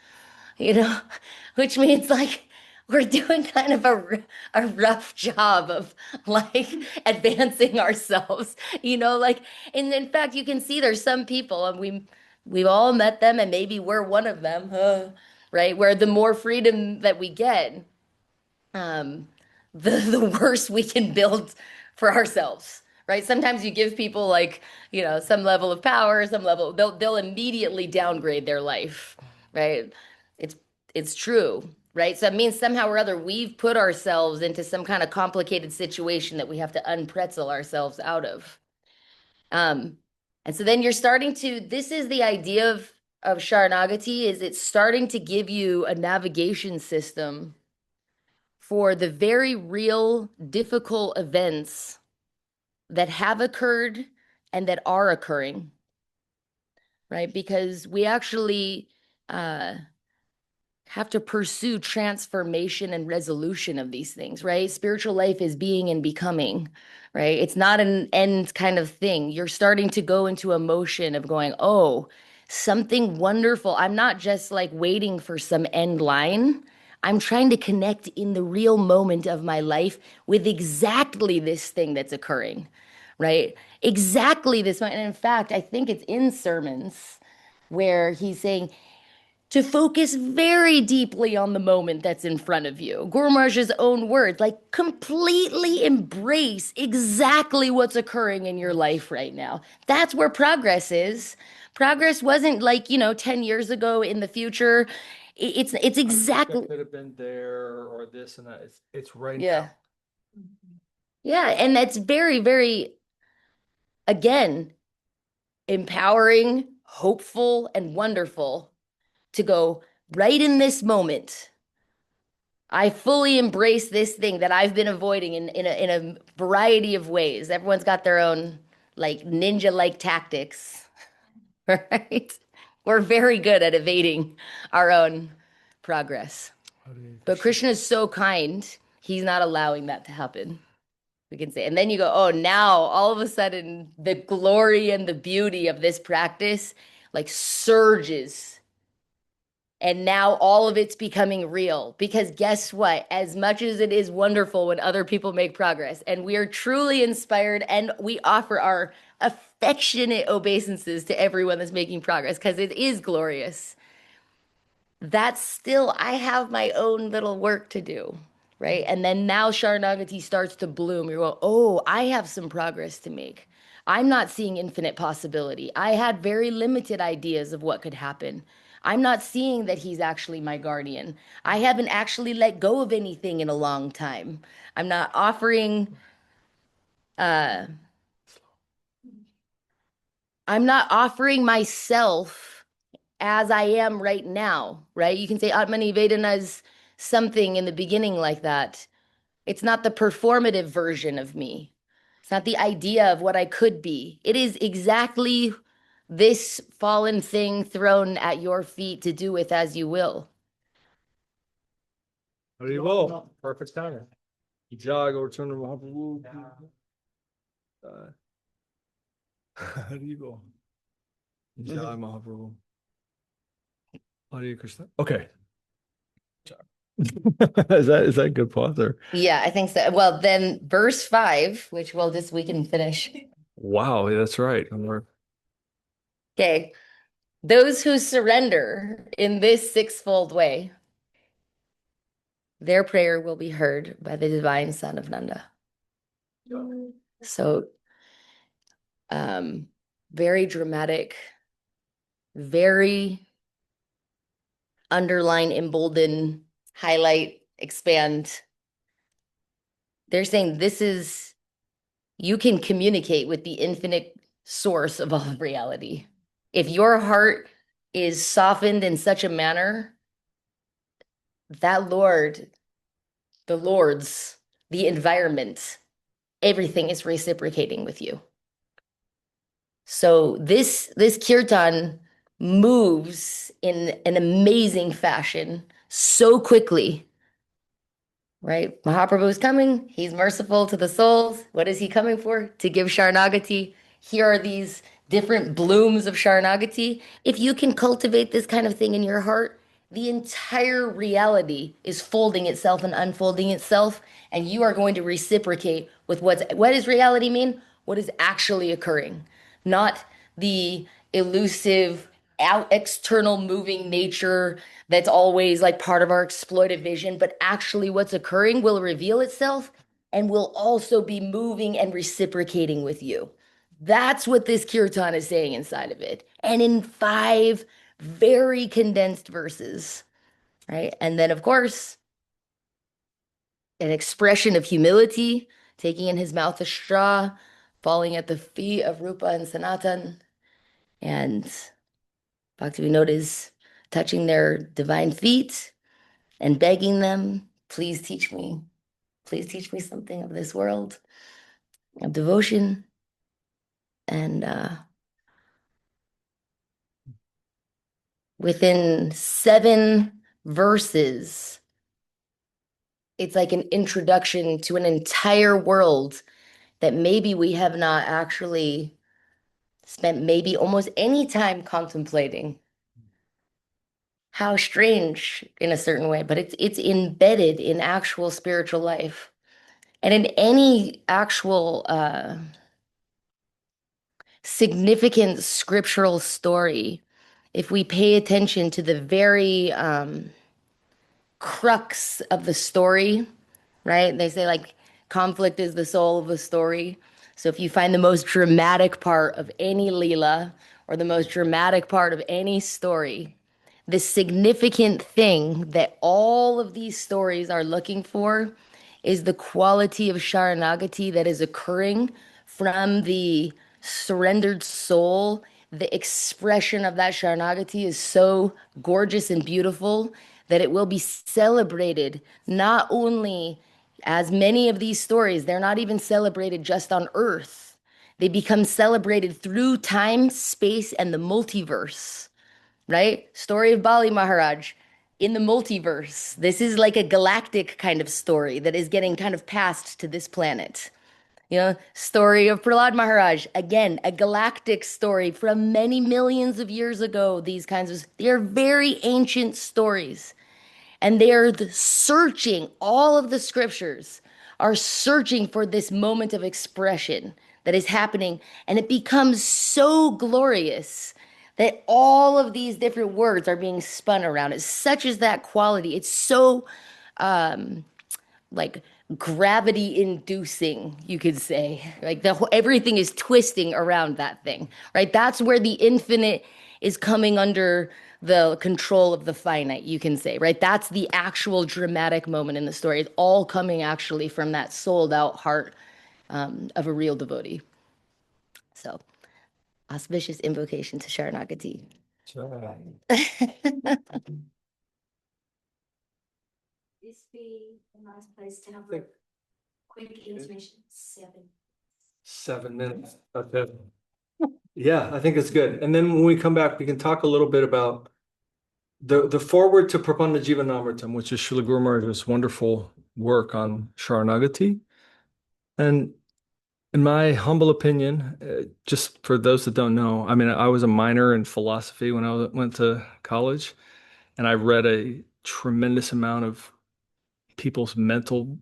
which means like we're doing kind of a rough job of like advancing ourselves, like, and in fact, you can see there's some people, and we've all met them, and maybe we're one of them, right? Where the more freedom that we get, the worse we can build for ourselves, right? Sometimes you give people like, some level of power, some level, they'll immediately downgrade their life, right? It's true, right? So it means somehow or other we've put ourselves into some kind of complicated situation that we have to unpretzel ourselves out of. And so then you're starting to, this is the idea of Saranagati, is it's starting to give you a navigation system for the very real, difficult events that have occurred and that are occurring, right? Because we actually have to pursue transformation and resolution of these things, right? Spiritual life is being and becoming, right? It's not an end kind of thing. You're starting to go into a motion of going, oh, something wonderful. I'm not just like waiting for some end line. I'm trying to connect in the real moment of my life with exactly this thing that's occurring, right? Exactly this one. And in fact, I think it's in sermons where he's saying to focus very deeply on the moment that's in front of you. Guru Maharaj's own words, like completely embrace exactly what's occurring in your life right now. That's where progress is. Progress wasn't like, 10 years ago in the future. It's exactly. It could have been there or this and that. It's right Yeah. now. Yeah. And that's very, very, again, empowering, hopeful, and wonderful to go right in this moment. I fully embrace this thing that I've been avoiding in a variety of ways. Everyone's got their own like ninja-like tactics. right? We're very good at evading our own progress. But Krishna is so kind, he's not allowing that to happen. We can say, and then you go, oh, now all of a sudden the glory and the beauty of this practice like surges. And now all of it's becoming real. Because guess what? As much as it is wonderful when other people make progress, and we are truly inspired, and we offer our affectionate obeisances to everyone that's making progress, because it is glorious. That's still, I have my own little work to do, right? And then now Sharanagati starts to bloom. You're going, oh, I have some progress to make. I'm not seeing infinite possibility. I had very limited ideas of what could happen. I'm not seeing that he's actually my guardian. I haven't actually let go of anything in a long time. I'm not offering, I'm not offering myself as I am right now, right? You can say Atmani Vedana is something in the beginning like that. It's not the performative version of me. It's not the idea of what I could be. It is exactly this fallen thing thrown at your feet to do with as you will. Haribol. Perfect timing. Jago Turner Mahaprabhu. Haribol. Jai Mahaprabhu. Hare Krishna. Okay. Is that a good pause there? Yeah, I think so. Well, then verse 5, which we can finish. Wow, that's right. Okay. Those who surrender in this sixfold way, their prayer will be heard by the divine son of Nanda. So, very dramatic, very underline, embolden, highlight, expand. They're saying you can communicate with the infinite source of all of reality. If your heart is softened in such a manner, that Lord, the Lord's, the environment, everything is reciprocating with you. So this kirtan moves in an amazing fashion so quickly, right? Mahaprabhu is coming. He's merciful to the souls. What is he coming for? To give Sharanagati. Here are these different blooms of Sharanagati. If you can cultivate this kind of thing in your heart, the entire reality is folding itself and unfolding itself, and you are going to reciprocate with what does reality mean? What is actually occurring, not the elusive external moving nature that's always like part of our exploitive vision, but actually what's occurring will reveal itself and will also be moving and reciprocating with you. That's what this kirtan is saying inside of it. And in 5 very condensed verses, right? And then, of course, an expression of humility, taking in his mouth a straw, falling at the feet of Rupa and Sanatan, and Bhaktivinoda is touching their divine feet and begging them, please teach me something of this world, of devotion. And within 7 verses, it's like an introduction to an entire world that maybe we have not actually spent maybe almost any time contemplating. How strange in a certain way, but it's embedded in actual spiritual life. And in any actual significant scriptural story, if we pay attention to the very crux of the story, right? They say like conflict is the soul of the story. So if you find the most dramatic part of any Leela or the most dramatic part of any story, the significant thing that all of these stories are looking for is the quality of Sharanagati that is occurring from the surrendered soul. The expression of that Sharanagati is so gorgeous and beautiful that it will be celebrated not only as many of these stories, they're not even celebrated just on earth. They become celebrated through time, space, and the multiverse, right? Story of Bali Maharaj in the multiverse. This is like a galactic kind of story that is getting kind of passed to this planet. You know, story of Prahlad Maharaj, again, a galactic story from many millions of years ago. These kinds of, they are very ancient stories. And they are searching, all of the scriptures are searching for this moment of expression that is happening. And it becomes so glorious that all of these different words are being spun around it. Such is that quality. It's so like gravity inducing, you could say. Like everything is twisting around that thing, right? That's where the infinite is coming under the control of the finite, you can say, right? That's the actual dramatic moment in the story. It's all coming actually from that sold out heart of a real devotee. So, auspicious invocation to Saranagati. This be a nice place to have a quick intermission. 7 minutes. Okay. Yeah, I think it's good. And then when we come back, we can talk a little bit about the forward to Prapanda Jivanamritam, which is Srila Guru Maharaj's wonderful work on Sharanagati. And in my humble opinion, just for those that don't know, I mean, I was a minor in philosophy when I went to college, and I read a tremendous amount of people's mental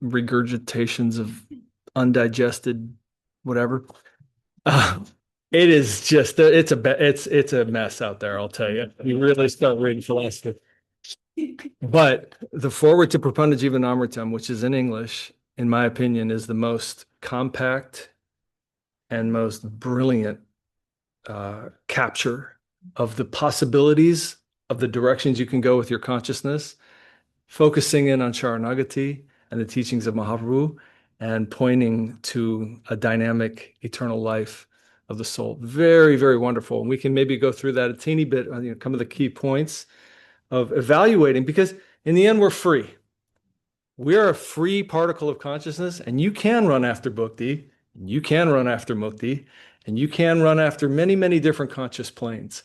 regurgitations of undigested whatever. It is just it's a mess out there, I'll tell you. You really start reading philosophy. But the forward to Prapanda Jivanamritam, which is in English, in my opinion, is the most compact and most brilliant capture of the possibilities of the directions you can go with your consciousness, focusing in on Sharanagati and the teachings of Mahaprabhu, and pointing to a dynamic eternal life of the soul. Very, very wonderful. And we can maybe go through that a teeny bit, some of the key points of evaluating, because in the end, we're free. We are a free particle of consciousness, and you can run after bhakti, and you can run after mukti, and you can run after many, many different conscious planes.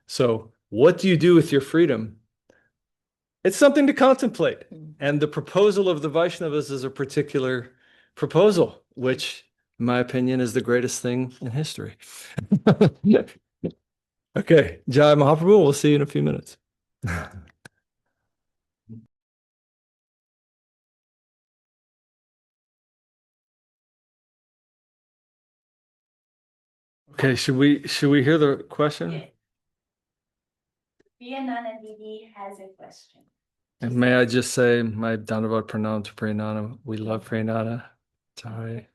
So what do you do with your freedom? It's something to contemplate. And the proposal of the Vaishnavas is a particular proposal, which, in my opinion, is the greatest thing in history. Okay, Jai Mahaprabhu, we'll see you in a few minutes. Okay, should we hear the question? Priyanana Didi has a question. And may I just say my Dandavat Pranam to Priyanana. We love Priyanana. Sorry.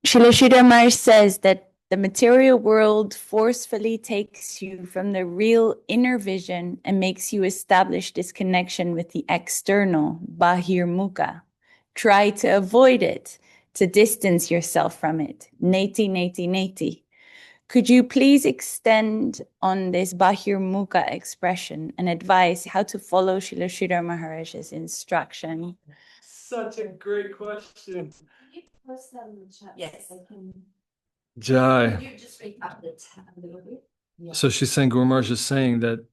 Srila Sridhar says that the material world forcefully takes you from the real inner vision and makes you establish this connection with the external, bahirmukha. Try to avoid it, to distance yourself from it. Neti, neti, neti. Could you please extend on this bahirmukha expression and advise how to follow Srila Sridhar Maharaj's instruction? Such a great question. Post that in the chat. Yes. I can. Jai. You just read up the tab a little bit. Yeah. So she's saying, Guru Maharaj is saying that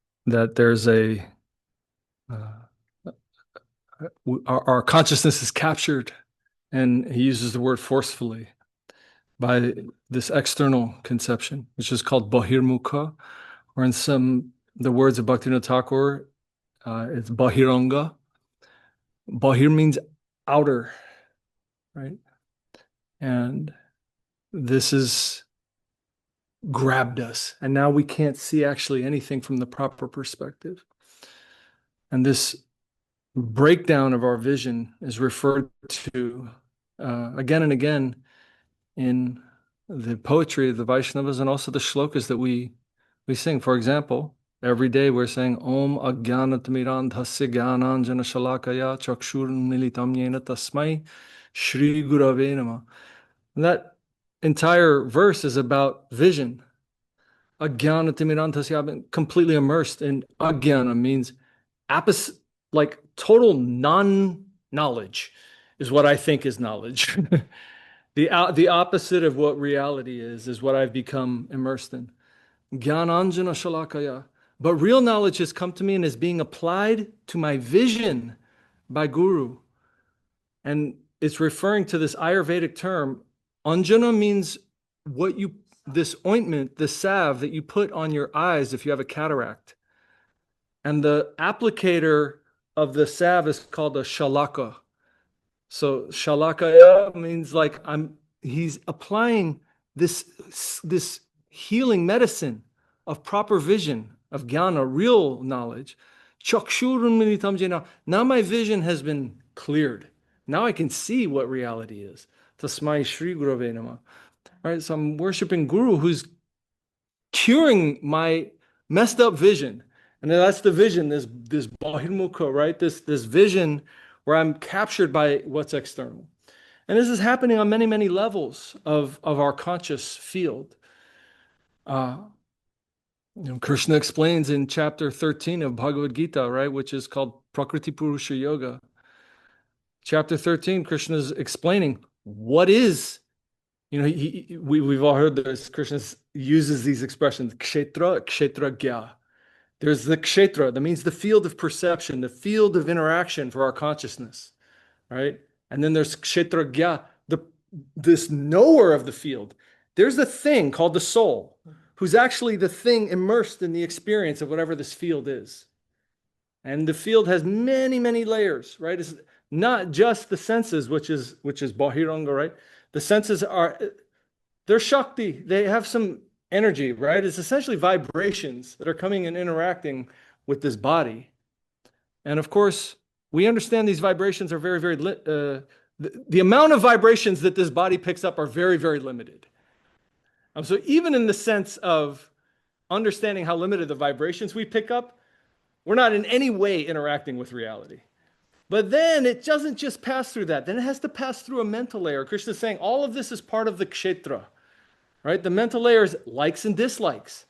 there's our consciousness is captured, and he uses the word forcefully, by this external conception, which is called bahirmukha, or in the words of Bhaktivinoda Thakur, it's bahiranga. Bahir means outer, right? And this has grabbed us, and now we can't see actually anything from the proper perspective. And this breakdown of our vision is referred to again and again in the poetry of the Vaishnavas and also the shlokas that we sing. For example, every day we're saying Om Ajnanatimirandhasya Jnananjana Shalakaya Chakshur Militam Yena Tasmai Shri Gurave Namah. And that entire verse is about vision. Ajnanatimirandhasya, I've been completely immersed in Ajnana, means like total non-knowledge. is what I think is knowledge. The opposite of what reality is what I've become immersed in. Gyananjana shalakaya. But real knowledge has come to me and is being applied to my vision by Guru. And it's referring to this Ayurvedic term. Anjana means this ointment, the salve that you put on your eyes if you have a cataract. And the applicator of the salve is called a shalaka. So shalakaya means like he's applying this healing medicine of proper vision, of jnana, real knowledge. Chakshurun militam jena. Now my vision has been cleared. Now I can see what reality is. Tasmai Shri Gurave Namah. All right, so I'm worshiping Guru who's curing my messed up vision. And that's the vision, this bahirmukha, right? This vision where I'm captured by what's external. And this is happening on many, many levels of our conscious field. Krishna explains in chapter 13 of Bhagavad Gita, right, which is called Prakriti Purusha Yoga. Chapter 13, Krishna is explaining what is, we've all heard this. Krishna uses these expressions, kshetra, kshetragya. There's the kshetra, that means the field of perception, the field of interaction for our consciousness, right? And then there's kshetragya, this knower of the field. There's a thing called the soul, who's actually the thing immersed in the experience of whatever this field is. And the field has many, many layers, right? It's not just the senses, which is bahiranga, right? The senses they're shakti. They have some energy, right? It's essentially vibrations that are coming and interacting with this body. And of course, we understand these vibrations are very, very, the amount of vibrations that this body picks up are very, very limited. So even in the sense of understanding how limited the vibrations we pick up, we're not in any way interacting with reality. But then it doesn't just pass through that. Then it has to pass through a mental layer. Krishna is saying all of this is part of the kshetra, right? The mental layer is likes and dislikes.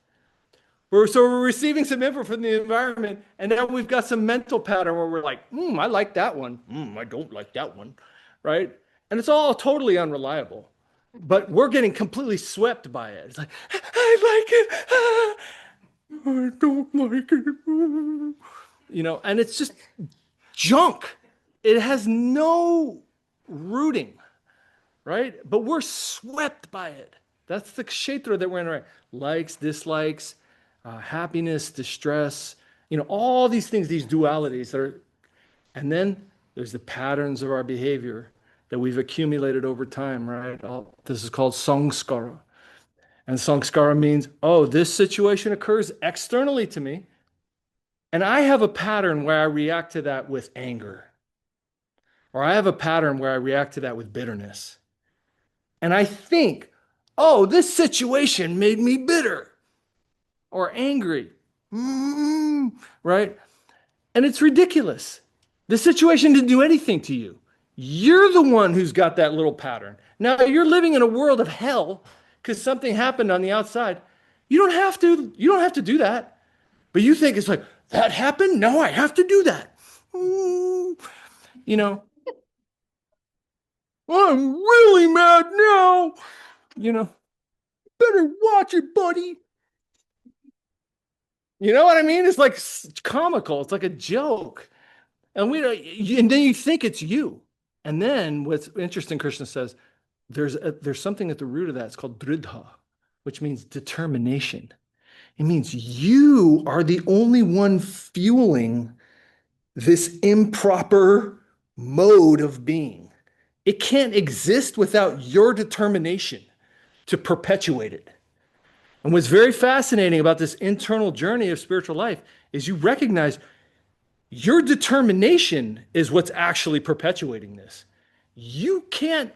We're receiving some info from the environment, and now we've got some mental pattern where we're like, I like that one. I don't like that one, right? And it's all totally unreliable. But we're getting completely swept by it. It's like, I like it. I don't like it. And it's just junk. It has no rooting, right? But we're swept by it. That's the kshetra that we're in, right? Likes, dislikes, happiness, distress, all these things, these dualities and then there's the patterns of our behavior that we've accumulated over time, right? This is called samskara. And samskara means, this situation occurs externally to me, and I have a pattern where I react to that with anger. Or I have a pattern where I react to that with bitterness. And I think, this situation made me bitter or angry, right? And it's ridiculous. The situation didn't do anything to you. You're the one who's got that little pattern. Now you're living in a world of hell because something happened on the outside. You don't have to do that. But you think it's like, that happened? No, I have to do that. I'm really mad now. Better watch it, buddy. You know what I mean? It's like comical. It's like a joke. And then you think it's you. And then what's interesting, Krishna says, there's something at the root of that. It's called dridha, which means determination. It means you are the only one fueling this improper mode of being. It can't exist without your determination to perpetuate it. And what's very fascinating about this internal journey of spiritual life is you recognize your determination is what's actually perpetuating this. You can't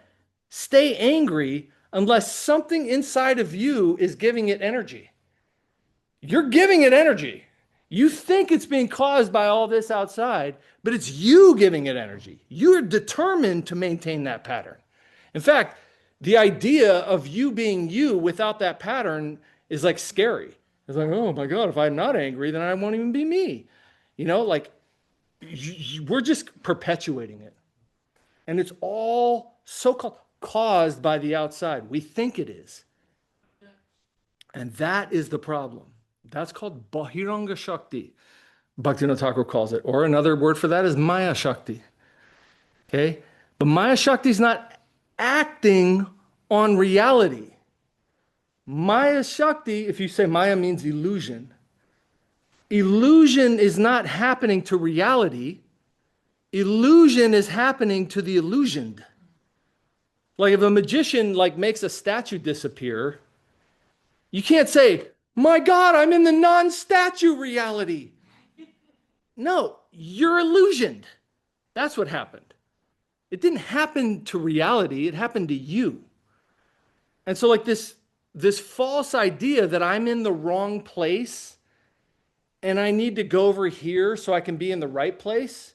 stay angry unless something inside of you is giving it energy. You're giving it energy. You think it's being caused by all this outside, but it's you giving it energy. You're determined to maintain that pattern. In fact, the idea of you being you without that pattern is like scary. It's like, oh my God, if I'm not angry, then I won't even be me. We're just perpetuating it. And it's all so-called caused by the outside. We think it is. And that is the problem. That's called Bahiranga Shakti, Bhaktivinoda Thakur calls it. Or another word for that is Maya Shakti. Okay? But Maya Shakti is not acting on reality. Maya Shakti, if you say Maya means illusion, illusion is not happening to reality. Illusion is happening to the illusioned. Like if a magician like makes a statue disappear, you can't say, my God, I'm in the non-statue reality. No, you're illusioned. That's what happened. It didn't happen to reality, it happened to you. And so like this false idea that I'm in the wrong place and I need to go over here so I can be in the right place.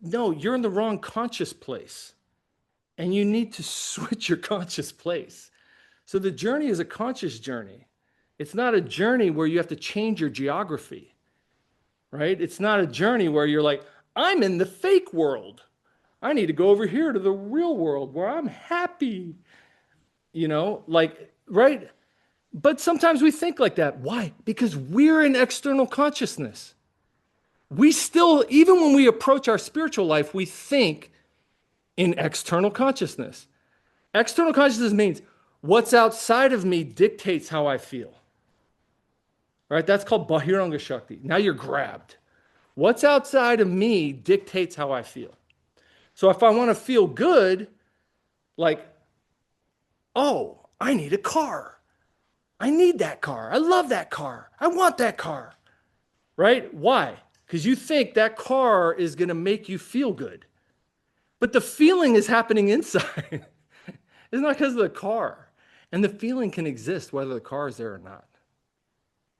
No, you're in the wrong conscious place. And you need to switch your conscious place. So the journey is a conscious journey. It's not a journey where you have to change your geography, right? It's not a journey where you're like, I'm in the fake world. I need to go over here to the real world where I'm happy. You know, like, right? But sometimes we think like that. Why? Because we're in external consciousness. We still, even when we approach our spiritual life, we think in external consciousness. External consciousness means what's outside of me dictates how I feel. Right? That's called Bahiranga Shakti. Now you're grabbed. What's outside of me dictates how I feel. So if I want to feel good, like, oh, I need a car. I need that car. I love that car. I want that car. Right? Why? Because you think that car is going to make you feel good. But the feeling is happening inside. It's not because of the car. And the feeling can exist whether the car is there or not.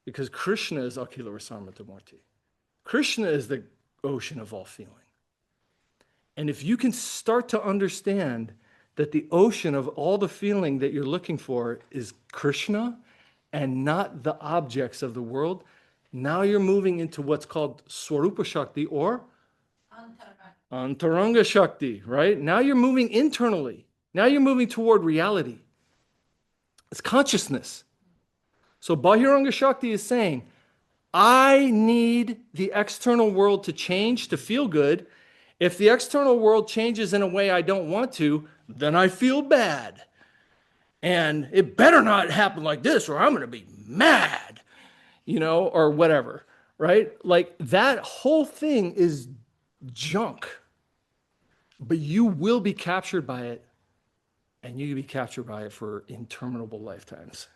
Because Krishna is Akila Rasamritamurti. Krishna is the ocean of all feeling. And if you can start to understand that the ocean of all the feeling that you're looking for is Krishna and not the objects of the world, now you're moving into what's called Swarupa Shakti or Antaranga Shakti, right? Now you're moving internally. Now you're moving toward reality. It's consciousness. So Bahiranga Shakti is saying, I need the external world to change to feel good. If the external world changes in a way I don't want to, then I feel bad. And it better not happen like this or I'm going to be mad, you know, or whatever, right? Like that whole thing is junk. But you will be captured by it, and you can be captured by it for interminable lifetimes.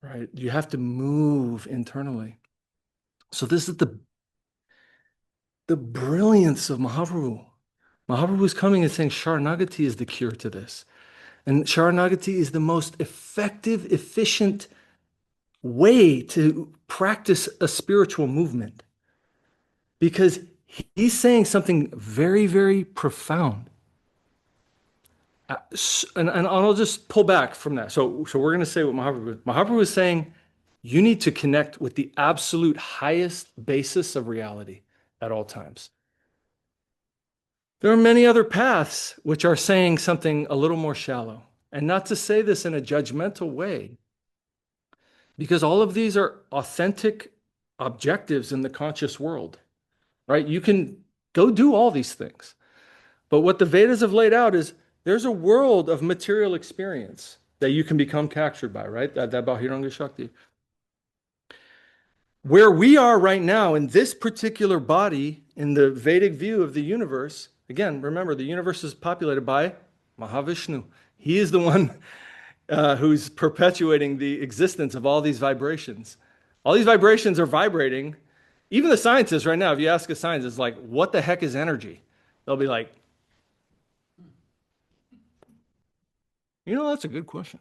Right? You have to move internally. So this is the brilliance of Mahaprabhu. Mahaprabhu is coming and saying Saranagati is the cure to this. And Saranagati is the most effective, efficient way to practice a spiritual movement. Because he's saying something very, very profound. And I'll just pull back from that. So we're going to say what Mahaprabhu is saying, you need to connect with the absolute highest basis of reality at all times. There are many other paths which are saying something a little more shallow. And not to say this in a judgmental way, because all of these are authentic objectives in the conscious world, right? You can go do all these things. But what the Vedas have laid out is there's a world of material experience that you can become captured by, right? That Bahiranga Shakti. Where we are right now in this particular body, in the Vedic view of the universe, again, remember, the universe is populated by Mahavishnu. He is the one who's perpetuating the existence of all these vibrations. All these vibrations are vibrating. Even the scientists right now, if you ask a scientist, like, what the heck is energy? They'll be like, you know, that's a good question.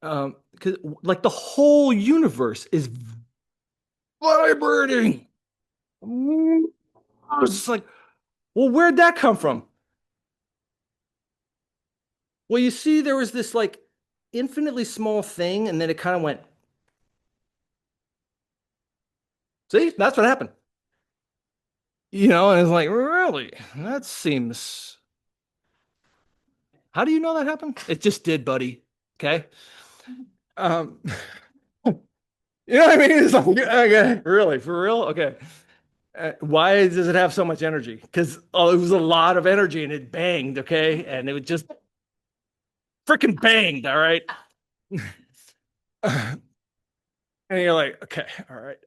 Because like the whole universe is vibrating. It's like, well, where'd that come from? Well, you see, there was this like infinitely small thing, and then it kind of went. See, that's what happened. And it's like, really? That seems, how do you know that happened? It just did, buddy. Okay. Um, you know what I mean? It's like, okay, really, for real? Okay. Why does it have so much energy? Because it was a lot of energy and it banged, okay? And it was just freaking banged, all right? And you're like, okay, all right.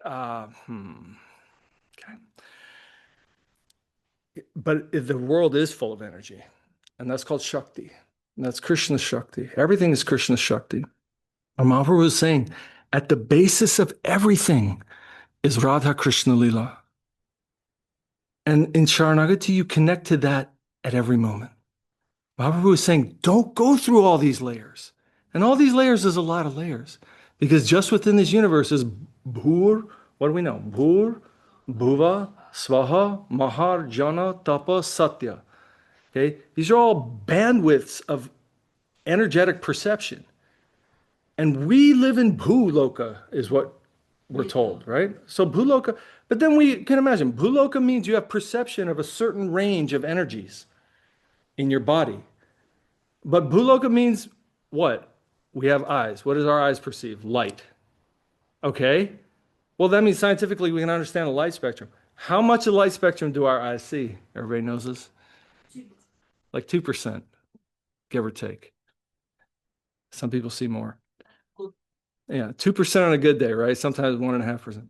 Okay. But the world is full of energy, and that's called Shakti. And that's Krishna Shakti. Everything is Krishna Shakti. And Mahaprabhu was saying, at the basis of everything is Radha Krishna Lila. And in Saranagati, you connect to that at every moment. Mahaprabhu was saying, don't go through all these layers. And all these layers is a lot of layers. Because just within this universe is Bhur, what do we know? Bhur, Bhuva, Swaha, Mahar, Jana, Tapa, Satya. Okay? These are all bandwidths of energetic perception. And we live in Bhuloka, is what we're told, right? So Bhuloka, but then we can imagine, Bhuloka means you have perception of a certain range of energies in your body. But Bhuloka means what? We have eyes. What does our eyes perceive? Light. Okay. Well, that means scientifically we can understand the light spectrum. How much of the light spectrum do our eyes see? Everybody knows this? Like 2%, give or take. Some people see more. Yeah, 2% on a good day, right? Sometimes 1.5%.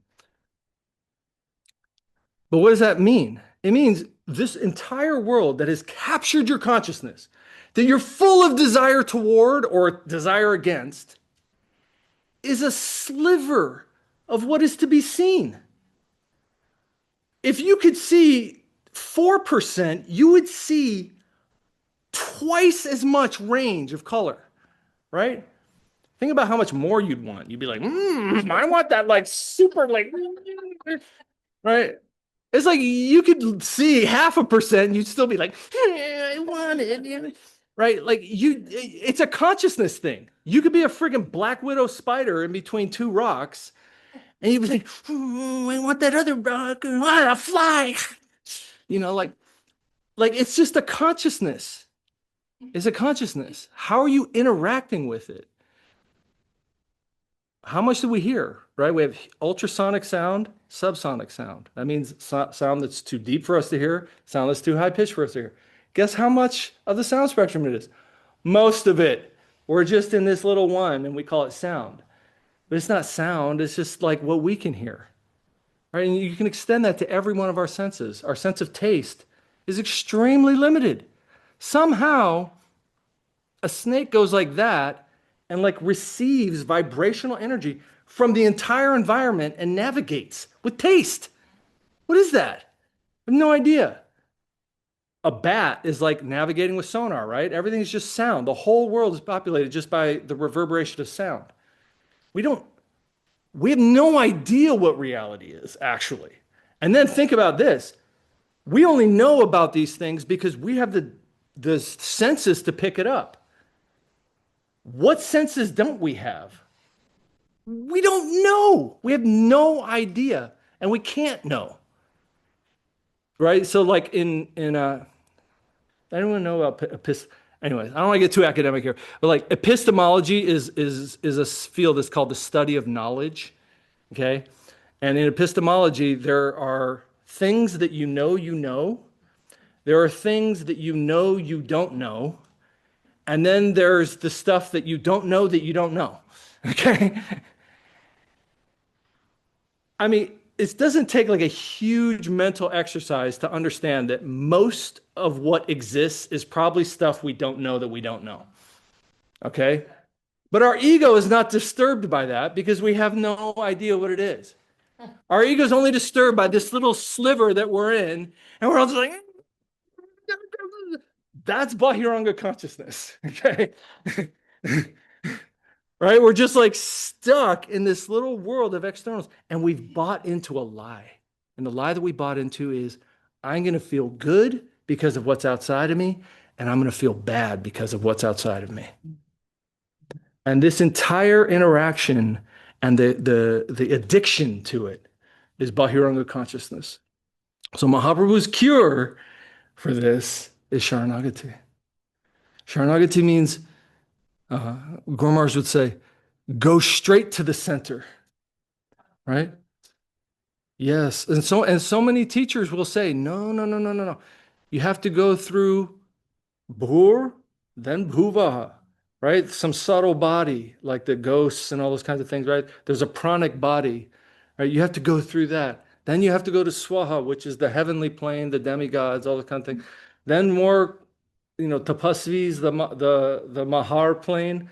But what does that mean? It means this entire world that has captured your consciousness, that you're full of desire toward or desire against, is a sliver of what is to be seen. If you could see 4%, you would see twice as much range of color, right? Think about how much more you'd want. You'd be like, I want that like super like, right? It's like you could see 0.5% and you'd still be like, I want it, right? Like it's a consciousness thing. You could be a friggin' Black Widow spider in between two rocks and you'd be like, I want that other rock, I want to fly. Like it's just a consciousness. It's a consciousness. How are you interacting with it? How much do we hear, right? We have ultrasonic sound, subsonic sound. That means sound that's too deep for us to hear, sound that's too high pitched for us to hear. Guess how much of the sound spectrum it is? Most of it. We're just in this little one and we call it sound. But it's not sound, it's just like what we can hear. Right? And you can extend that to every one of our senses. Our sense of taste is extremely limited. Somehow, a snake goes like that and like receives vibrational energy from the entire environment and navigates with taste. What is that? I have no idea. A bat is like navigating with sonar, right? Everything is just sound. The whole world is populated just by the reverberation of sound. We have no idea what reality is, actually. And then think about this. We only know about these things because we have the senses to pick it up. What senses don't we have? We don't know. We have no idea, and we can't know. Right? So like anyone know about anyways, I don't want to get too academic here, but like epistemology is a field that's called the study of knowledge. Okay? And in epistemology, there are things that you know. There are things that you don't know. And then there's the stuff that you don't know that you don't know. Okay? I mean, it doesn't take like a huge mental exercise to understand that most of what exists is probably stuff we don't know that we don't know. Okay? But our ego is not disturbed by that because we have no idea what it is. Our ego is only disturbed by this little sliver that we're in, and we're all just like, that's Bahiranga consciousness. Okay? Right? We're just like stuck in this little world of externals, and we've bought into a lie. And the lie that we bought into is, I'm going to feel good because of what's outside of me, and I'm going to feel bad because of what's outside of me. And this entire interaction and the addiction to it is Bahiranga consciousness. So Mahaprabhu's cure for this is Sharanagati. Sharanagati means, Guru Maharaj would say, go straight to the center, right? Yes. And so many teachers will say, no, no, no, no, no, no. You have to go through Bhur, then Bhuvaha, right? Some subtle body, like the ghosts and all those kinds of things, right? There's a pranic body, right? You have to go through that. Then you have to go to Swaha, which is the heavenly plane, the demigods, all that kind of thing. Then more, tapasvis, the Mahar plane,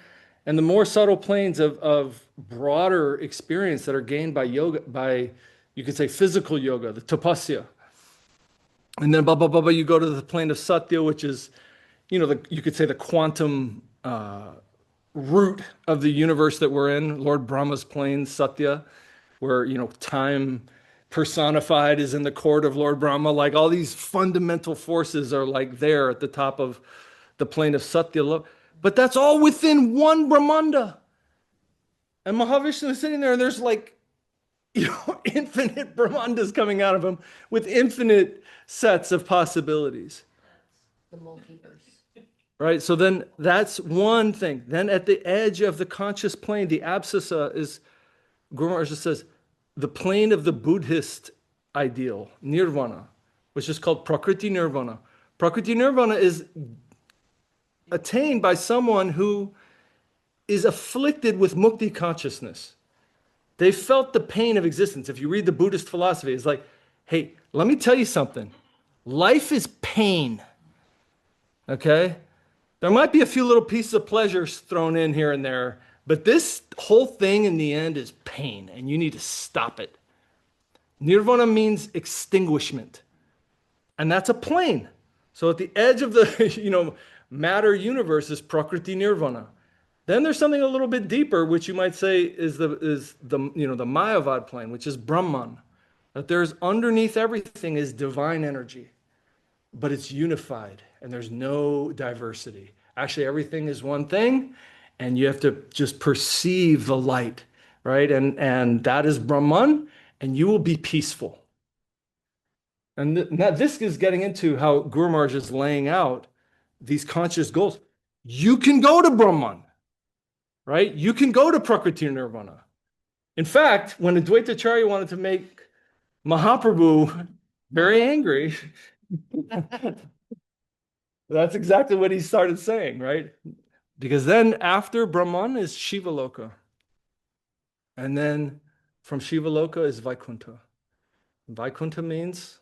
and the more subtle planes of broader experience that are gained by yoga, by, you could say, physical yoga, the tapasya. And then you go to the plane of Satya, which is, you could say the quantum root of the universe that we're in, Lord Brahma's plane, Satya, where, time personified is in the court of Lord Brahma. Like all these fundamental forces are like there at the top of the plane of Satya. But that's all within one Brahmanda. And Mahavishnu is sitting there and there's like, infinite Brahmandas coming out of him with infinite sets of possibilities. The multiverse. Right? So then that's one thing. Then at the edge of the conscious plane, the abscissa is, Guru Maharaj says, the plane of the Buddhist ideal, nirvana, which is called prakriti nirvana. Prakriti nirvana is attained by someone who is afflicted with mukti consciousness. They felt the pain of existence. If you read the Buddhist philosophy, it's like, hey, let me tell you something. Life is pain. Okay? There might be a few little pieces of pleasures thrown in here and there, but this whole thing in the end is pain, and you need to stop it. Nirvana means extinguishment, and that's a plane. So at the edge of the matter universe is Prakriti Nirvana. Then there's something a little bit deeper, which you might say is the Mayavad plane, which is Brahman. That there's underneath everything is divine energy, but it's unified and there's no diversity. Actually, everything is one thing, and you have to just perceive the light, right? And that is Brahman, and you will be peaceful. And now this is getting into how Guru Maharaj is laying out these conscious goals. You can go to Brahman, right? You can go to Prakriti Nirvana. In fact, when Advaitacharya wanted to make Mahaprabhu very angry, that's exactly what he started saying, right? Because then after Brahman is Shiva Loka. And then from Shiva Loka is Vaikuntha. Vaikuntha means?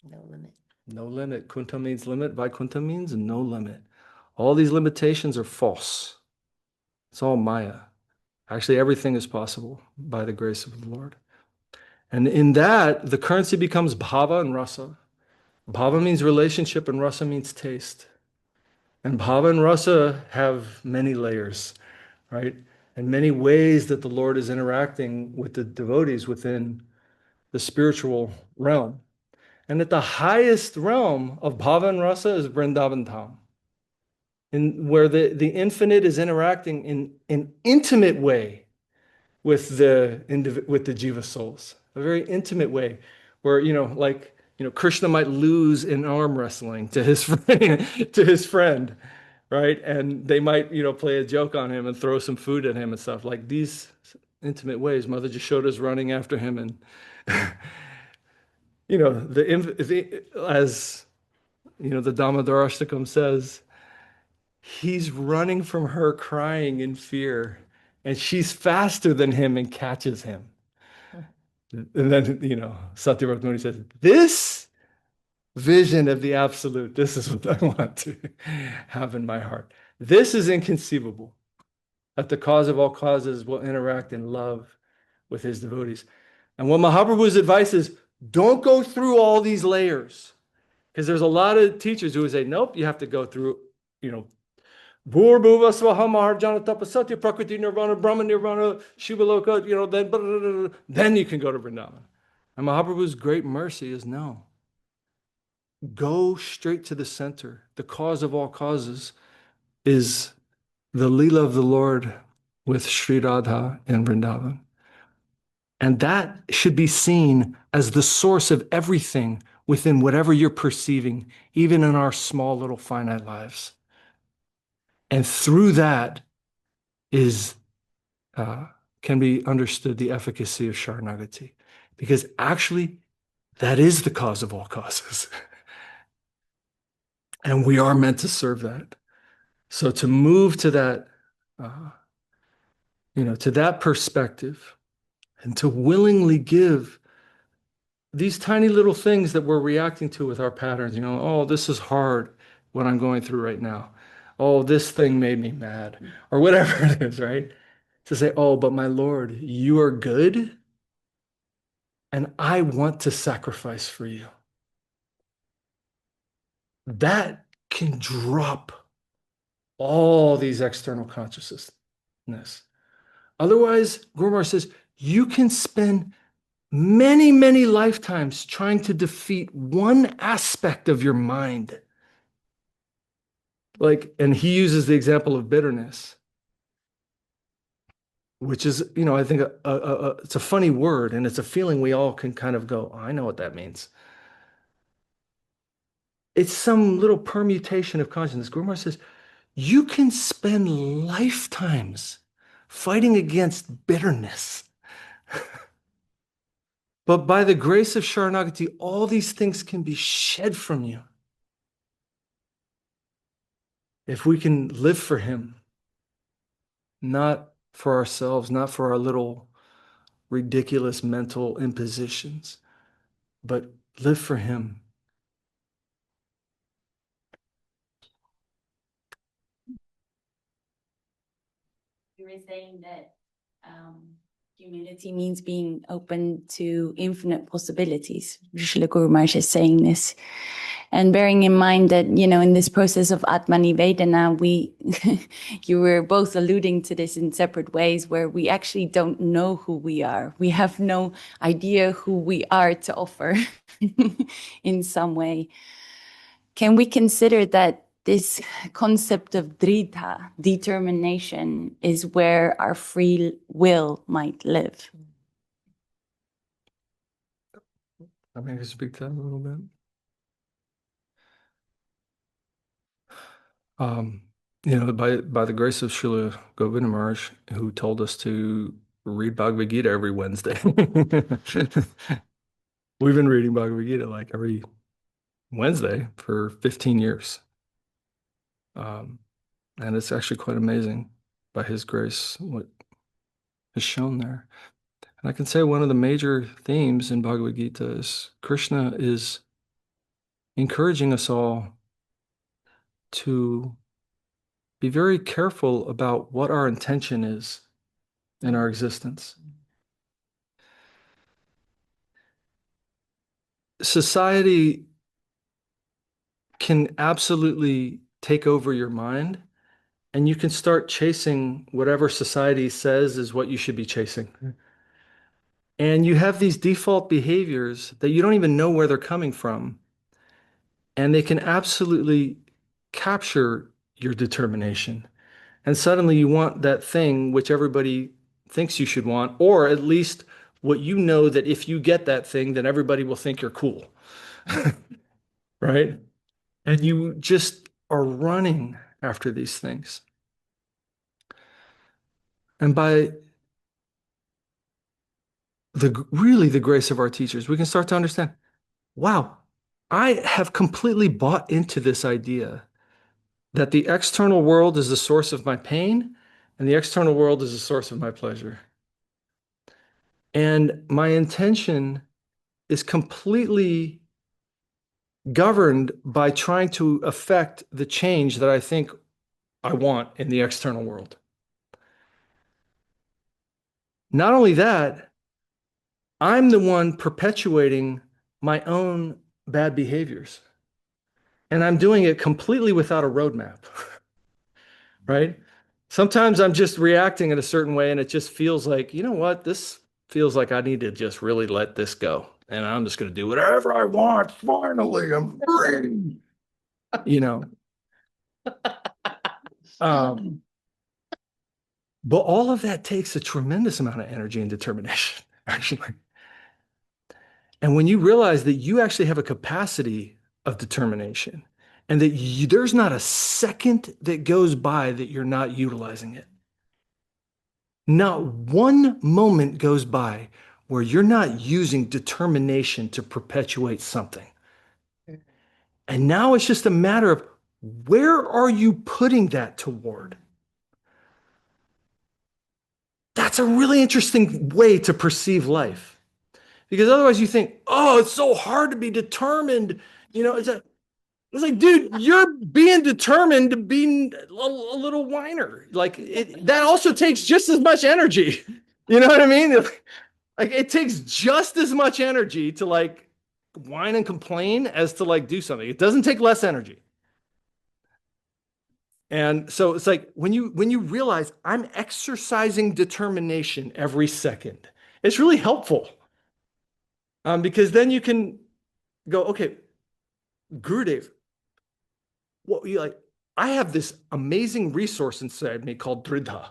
No limit. No limit. Kunta means limit. Vaikuntha means no limit. All these limitations are false. It's all Maya. Actually, everything is possible by the grace of the Lord. And in that, the currency becomes bhava and rasa. Bhava means relationship and rasa means taste. And bhava and rasa have many layers, right? And many ways that the Lord is interacting with the devotees within the spiritual realm. And at the highest realm of bhava and rasa is Vrindavan Dham, where the infinite is interacting in an intimate way with the jiva souls, a very intimate way, where Krishna might lose in arm wrestling to his friend, right? And they might play a joke on him and throw some food at him and stuff like these intimate ways. Mother Jashoda's running after him, and as the Damodarashtakam says, he's running from her crying in fear, and she's faster than him and catches him. And then, Satyavrat Muni says, this vision of the absolute, this is what I want to have in my heart. This is inconceivable, that the cause of all causes will interact in love with his devotees. And what Mahaprabhu's advice is, don't go through all these layers. Because there's a lot of teachers who would say, nope, you have to go through, Bhur Bhuva Swaha Maharjana Tapasatya Prakriti Nirvana Brahma Nirvana Shiva Loka, then you can go to Vrindavan. And Mahaprabhu's great mercy is no. Go straight to the center. The cause of all causes is the Leela of the Lord with Sri Radha and Vrindavan. And that should be seen as the source of everything within whatever you're perceiving, even in our small little finite lives. And through that is can be understood the efficacy of Saranagati, because actually that is the cause of all causes. And we are meant to serve that. So to move to that, to that perspective, and to willingly give these tiny little things that we're reacting to with our patterns, oh, this is hard, what I'm going through right now. Oh, this thing made me mad, or whatever it is, right? To say, oh, but my Lord, you are good, and I want to sacrifice for you. That can drop all these external consciousness. Otherwise, Guru Maharaj says, you can spend many, many lifetimes trying to defeat one aspect of your mind. And he uses the example of bitterness, which is, I think it's a funny word, and it's a feeling we all can kind of go, oh, I know what that means. It's some little permutation of consciousness. Guru Maharaj says, you can spend lifetimes fighting against bitterness. But by the grace of Saranagati, all these things can be shed from you. If we can live for him, not for ourselves, not for our little ridiculous mental impositions, but live for him. You were saying that humility means being open to infinite possibilities. Srila Guru Maharaj is saying this. And bearing in mind that, in this process of Atmanivedana, you were both alluding to this in separate ways, where we actually don't know who we are. We have no idea who we are to offer in some way. Can we consider that this concept of dridha, determination, is where our free will might live? I mean, I can speak to that a little bit. By the grace of Srila Govinda Maharaj, who told us to read Bhagavad Gita every Wednesday. We've been reading Bhagavad Gita like every Wednesday for 15 years. And it's actually quite amazing by his grace what is shown there. And I can say one of the major themes in Bhagavad Gita is Krishna is encouraging us all to be very careful about what our intention is in our existence. Society can absolutely take over your mind, and you can start chasing whatever society says is what you should be chasing. And you have these default behaviors that you don't even know where they're coming from, and they can absolutely capture your determination. And suddenly you want that thing which everybody thinks you should want, or at least what you know that if you get that thing, then everybody will think you're cool. Right? And you just are running after these things. And by the grace of our teachers, we can start to understand, wow, I have completely bought into this idea that the external world is the source of my pain and the external world is the source of my pleasure. And my intention is completely governed by trying to affect the change that I think I want in the external world. Not only that, I'm the one perpetuating my own bad behaviors. And I'm doing it completely without a roadmap, right? Sometimes I'm just reacting in a certain way and it just feels like, you know what, this feels like I need to just really let this go. And I'm just going to do whatever I want. Finally, I'm free. But all of that takes a tremendous amount of energy and determination. actually. And when you realize that you actually have a capacity of determination and that there's not a second that goes by that you're not utilizing it. Not one moment goes by where you're not using determination to perpetuate something. And now it's just a matter of where are you putting that toward? That's a really interesting way to perceive life. Because otherwise you think, oh, it's so hard to be determined. You know, it's like, dude, you're being determined to be a little whiner. Like that also takes just as much energy. You know what I mean? Like it takes just as much energy to like whine and complain as to like do something. It doesn't take less energy. And so it's like when you realize I'm exercising determination every second, it's really helpful. Because then you can go, okay, Gurudev, what you like, I have this amazing resource inside me called Dridha,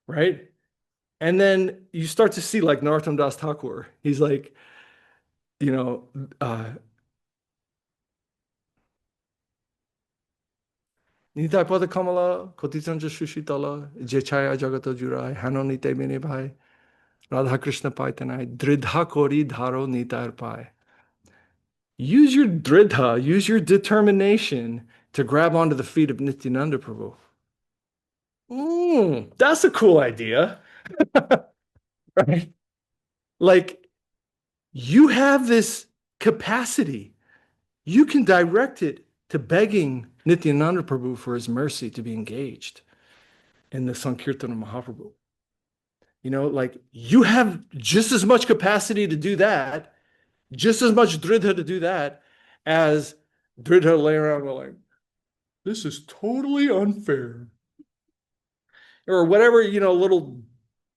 right? And then you start to see like Narottam Das Thakur. He's like, you know, Nitai Pada Kamala, Kotitanja Shushitala, Jechaya Jagata Jurai, Hanoni Te Mene Bhai, Radha Krishna Paitanai, Dridha Kori Dharo Nitar Pai. Use your Dridha, use your determination to grab onto the feet of Nityananda Prabhu. That's a cool idea. Right? Like, you have this capacity. You can direct it to begging Nityananda Prabhu for his mercy to be engaged in the Sankirtana Mahaprabhu. You know, like you have just as much capacity to do that, just as much Dridha to do that, as Dridha lay around going like, this is totally unfair. Or whatever, you know, little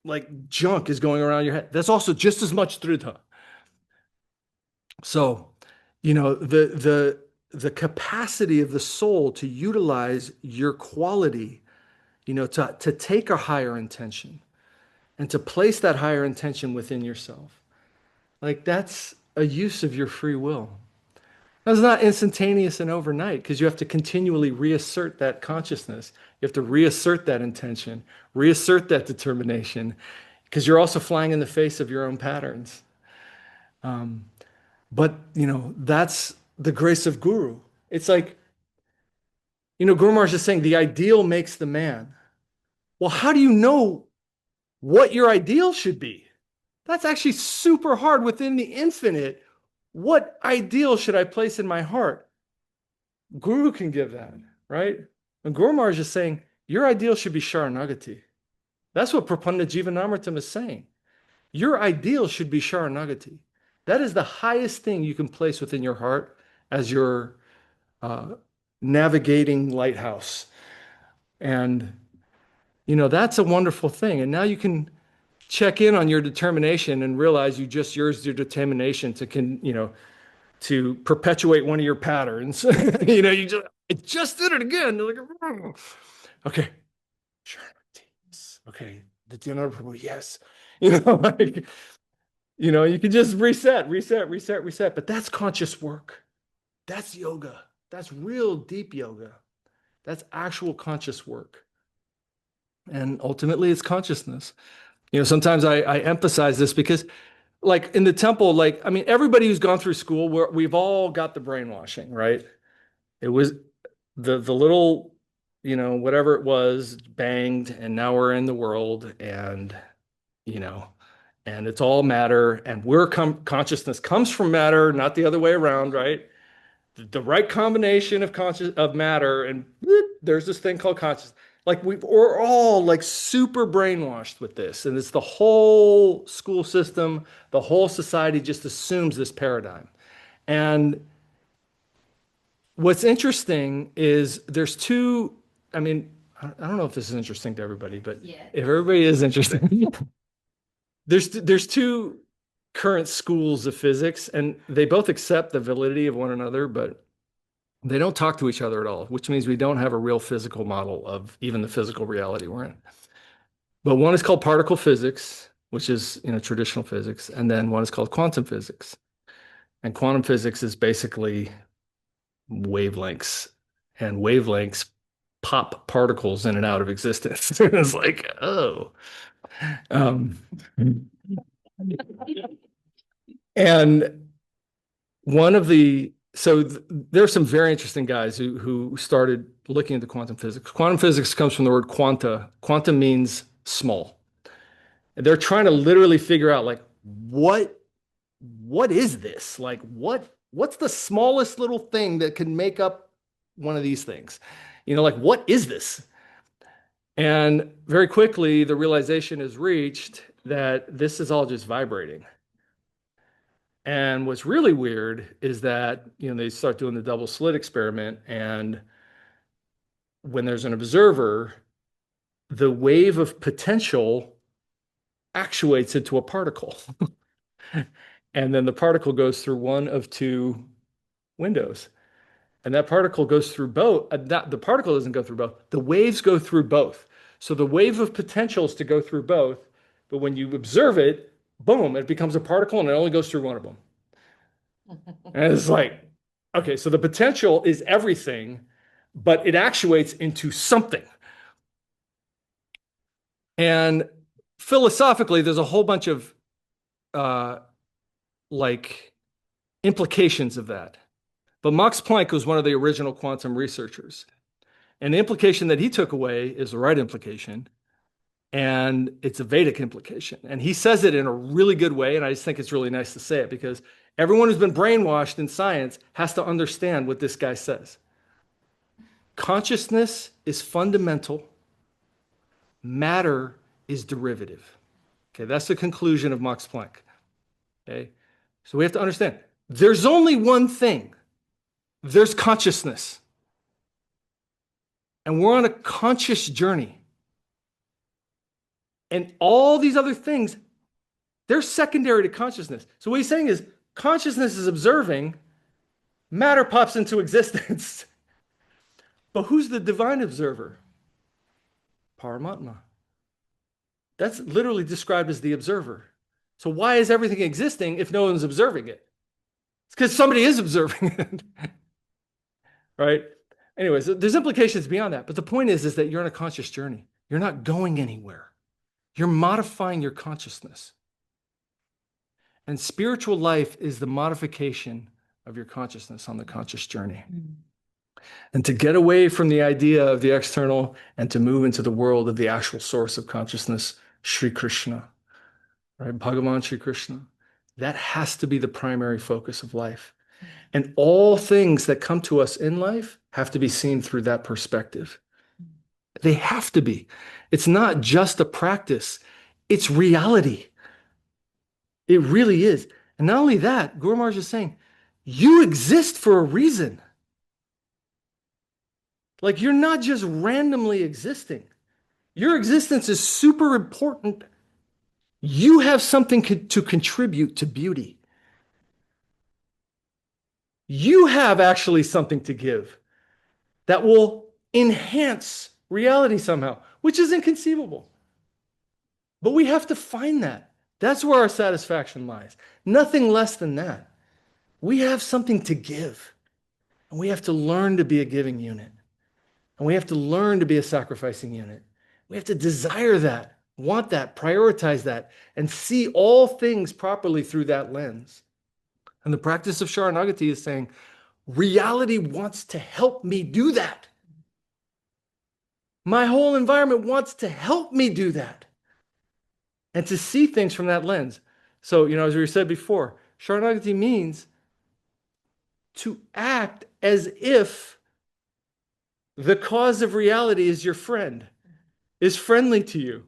like junk is going around your head. That's also just as much Dridha. So, you know, the capacity of the soul to utilize your quality, you know, to take a higher intention and to place that higher intention within yourself. Like that's a use of your free will. That's not instantaneous and overnight because you have to continually reassert that consciousness. You have to reassert that intention, reassert that determination because you're also flying in the face of your own patterns. But, you know, that's the grace of Guru. It's like, you know, Guru Maharaj is saying the ideal makes the man. Well, how do you know what your ideal should be? That's actually super hard within the infinite. What ideal should I place in my heart? Guru can give that, right? And Guru Maharaj is saying, your ideal should be Saranagati. That's what Prapanda Jivanamritam is saying. Your ideal should be Saranagati. That is the highest thing you can place within your heart as your navigating lighthouse. And, you know, that's a wonderful thing. And now you can check in on your determination and realize you just used your determination to perpetuate one of your patterns. You know, I just did it again. Like, okay, sure. Okay, did you know? Yes. You know, like, you know, you can just reset. But that's conscious work. That's yoga. That's real deep yoga. That's actual conscious work. And ultimately, it's consciousness. You know, sometimes I emphasize this because, like in the temple, like, I mean, everybody who's gone through school, we've all got the brainwashing, right? It was the little, you know, whatever it was, banged, and now we're in the world, and, you know, and it's all matter, and consciousness comes from matter, not the other way around, right? The right combination of matter, and there's this thing called consciousness. Like we're all like super brainwashed with this, and it's the whole school system, the whole society just assumes this paradigm. And what's interesting is there's two, I mean, I don't know if this is interesting to everybody, but Yeah. if everybody is interested, there's two current schools of physics, and they both accept the validity of one another, but they don't talk to each other at all, which means we don't have a real physical model of even the physical reality we're in. But one is called particle physics, which is, traditional physics. And then one is called quantum physics. And quantum physics is basically wavelengths, and wavelengths pop particles in and out of existence. It's like, oh. And there are some very interesting guys who started looking into quantum physics. Quantum physics comes from the word quanta. Quanta means small. And they're trying to literally figure out, like, what is this? Like, what's the smallest little thing that can make up one of these things? Like, what is this? And very quickly, the realization is reached that this is all just vibrating. And what's really weird is that, they start doing the double slit experiment, and when there's an observer, the wave of potential actuates into a particle. And then the particle goes through one of two windows. And that particle goes through both. The particle doesn't go through both. The waves go through both. So the wave of potential is to go through both. But when you observe it, boom, it becomes a particle, and it only goes through one of them. And it's like, okay, so the potential is everything, but it actuates into something. And philosophically, there's a whole bunch of implications of that. But Max Planck was one of the original quantum researchers. And the implication that he took away is the right implication. And it's a Vedic implication. And he says it in a really good way. And I just think it's really nice to say it, because everyone who's been brainwashed in science has to understand what this guy says. Consciousness is fundamental. Matter is derivative. Okay, that's the conclusion of Max Planck. Okay, so we have to understand, there's only one thing. There's consciousness. And we're on a conscious journey. And all these other things, they're secondary to consciousness. So what he's saying is, consciousness is observing, matter pops into existence. But who's the divine observer? Paramatma. That's literally described as the observer. So why is everything existing if no one's observing it? It's because somebody is observing it. Right? Anyways, there's implications beyond that. But the point is that you're on a conscious journey. You're not going anywhere. You're modifying your consciousness. And spiritual life is the modification of your consciousness on the conscious journey. And to get away from the idea of the external and to move into the world of the actual source of consciousness, Sri Krishna, right? Bhagavan Sri Krishna. That has to be the primary focus of life. And all things that come to us in life have to be seen through that perspective. They have to be. It's not just a practice, it's reality. It really is. And not only that, Guru Maharaj is saying, you exist for a reason. Like, you're not just randomly existing. Your existence is super important. You have something to contribute to beauty. You have actually something to give that will enhance reality somehow, which is inconceivable. But we have to find that. That's where our satisfaction lies. Nothing less than that. We have something to give. And we have to learn to be a giving unit. And we have to learn to be a sacrificing unit. We have to desire that, want that, prioritize that, and see all things properly through that lens. And the practice of Saranagati is saying, reality wants to help me do that. My whole environment wants to help me do that. And to see things from that lens. So, as we said before, Saranagati means to act as if the cause of reality is your friend, is friendly to you.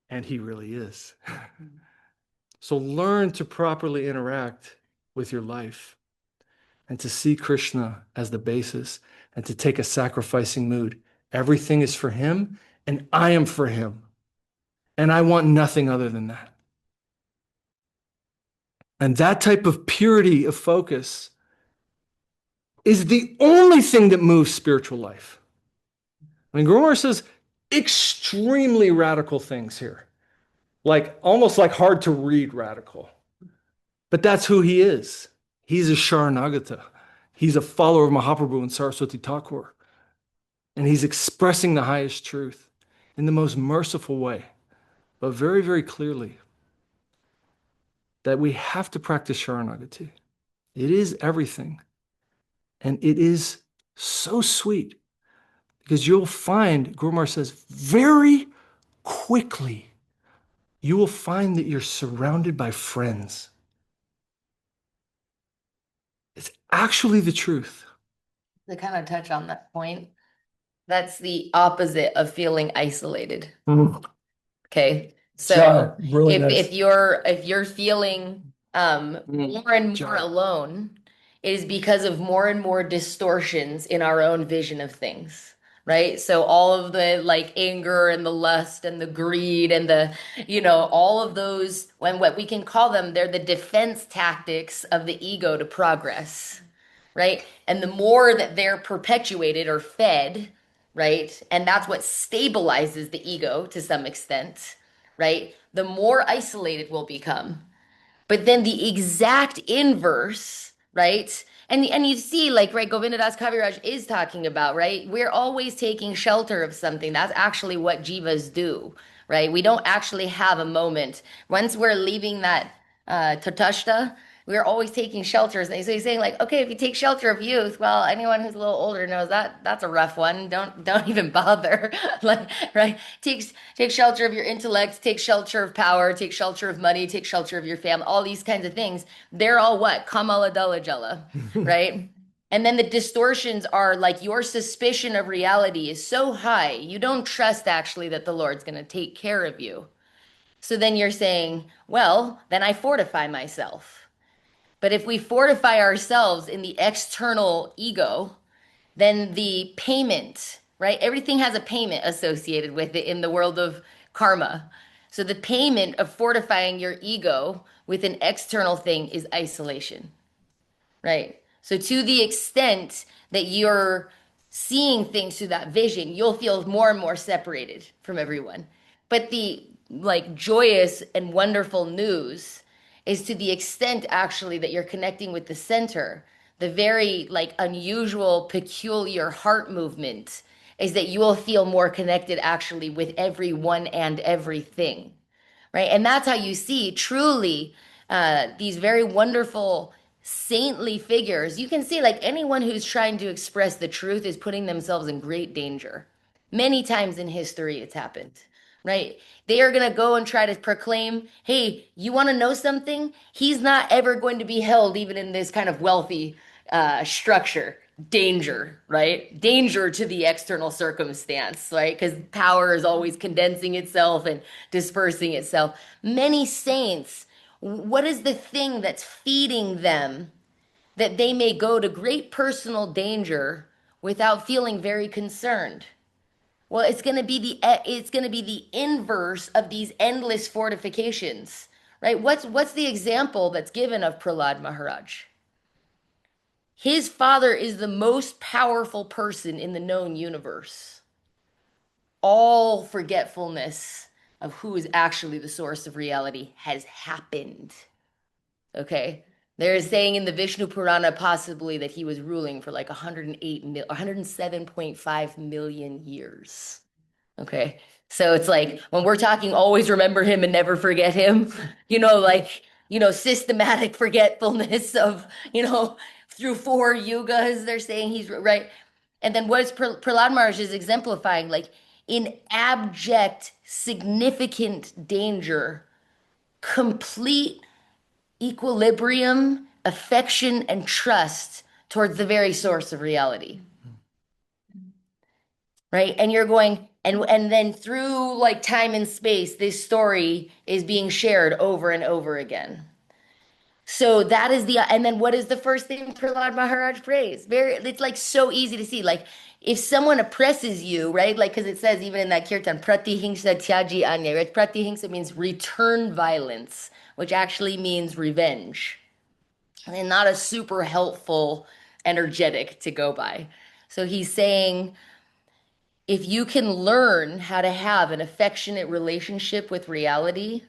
And he really is. So learn to properly interact with your life and to see Krishna as the basis and to take a sacrificing mood. Everything is for him and I am for him. And I want nothing other than that. And that type of purity of focus is the only thing that moves spiritual life. I mean, Guru Maharaj says extremely radical things here. like almost like hard to read radical. But that's who he is. He's a Sharanagata. He's a follower of Mahaprabhu and Saraswati Thakur. And he's expressing the highest truth in the most merciful way, but very, very clearly that we have to practice Sharanagati. It is everything. And it is so sweet because you'll find, Guru Maharaj says, very quickly, you will find that you're surrounded by friends. It's actually the truth. To kind of touch on that point, that's the opposite of feeling isolated. Okay. So really if you're feeling more and more John. alone, it is because of more and more distortions in our own vision of things. Right. So all of the like anger and the lust and the greed and the, all of those, when what we can call them, they're the defense tactics of the ego to progress. Right. And the more that they're perpetuated or fed, right, and that's what stabilizes the ego to some extent, right, the more isolated we'll become. But then the exact inverse, right? And you see, like, right, Govindadas Kaviraj is talking about, right? We're always taking shelter of something. That's actually what jivas do, right? We don't actually have a moment. Once we're leaving that tatashta, we're always taking shelters. So he's saying, like, okay, if you take shelter of youth, well, anyone who's a little older knows that that's a rough one. Don't even bother. Like, right? Take shelter of your intellect, take shelter of power, take shelter of money, take shelter of your family, all these kinds of things. They're all what? Kamala Dala Jala, right? And then the distortions are like your suspicion of reality is so high, you don't trust actually that the Lord's going to take care of you. So then you're saying, well, then I fortify myself. But if we fortify ourselves in the external ego, then the payment, right? Everything has a payment associated with it in the world of karma. So the payment of fortifying your ego with an external thing is isolation, right? So to the extent that you're seeing things through that vision, you'll feel more and more separated from everyone. But the like joyous and wonderful news is to the extent actually that you're connecting with the center, the very like unusual, peculiar heart movement is that you will feel more connected actually with everyone and everything, right? And that's how you see truly these very wonderful saintly figures. You can see like anyone who's trying to express the truth is putting themselves in great danger. Many times in history it's happened, right? They are going to go and try to proclaim, hey, you want to know something? He's not ever going to be held even in this kind of wealthy structure. Danger, right? Danger to the external circumstance, right? Because power is always condensing itself and dispersing itself. Many saints, what is the thing that's feeding them that they may go to great personal danger without feeling very concerned? Well, it's going to be the inverse of these endless fortifications, right? What's the example that's given of Prahlad Maharaj? His father is the most powerful person in the known universe. All forgetfulness of who is actually the source of reality has happened. Okay? They're saying in the Vishnu Purana possibly that he was ruling for like 107.5 million years. Okay. So it's like when we're talking, always remember him and never forget him, systematic forgetfulness of, through 4 yugas, they're saying he's right. And then what is Prahlad Maharaj is exemplifying, like in abject, significant danger, complete equilibrium, affection, and trust towards the very source of reality. Right? And you're going, and then through like time and space, this story is being shared over and over again. So that is and then what is the first thing Prahlad Maharaj prays? It's like so easy to see. Like if someone oppresses you, right? Like, because it says even in that kirtan, pratihingsa tyaji anya, right? Pratihingsa means return violence, which actually means revenge. And not a super helpful, energetic to go by. So he's saying, if you can learn how to have an affectionate relationship with reality,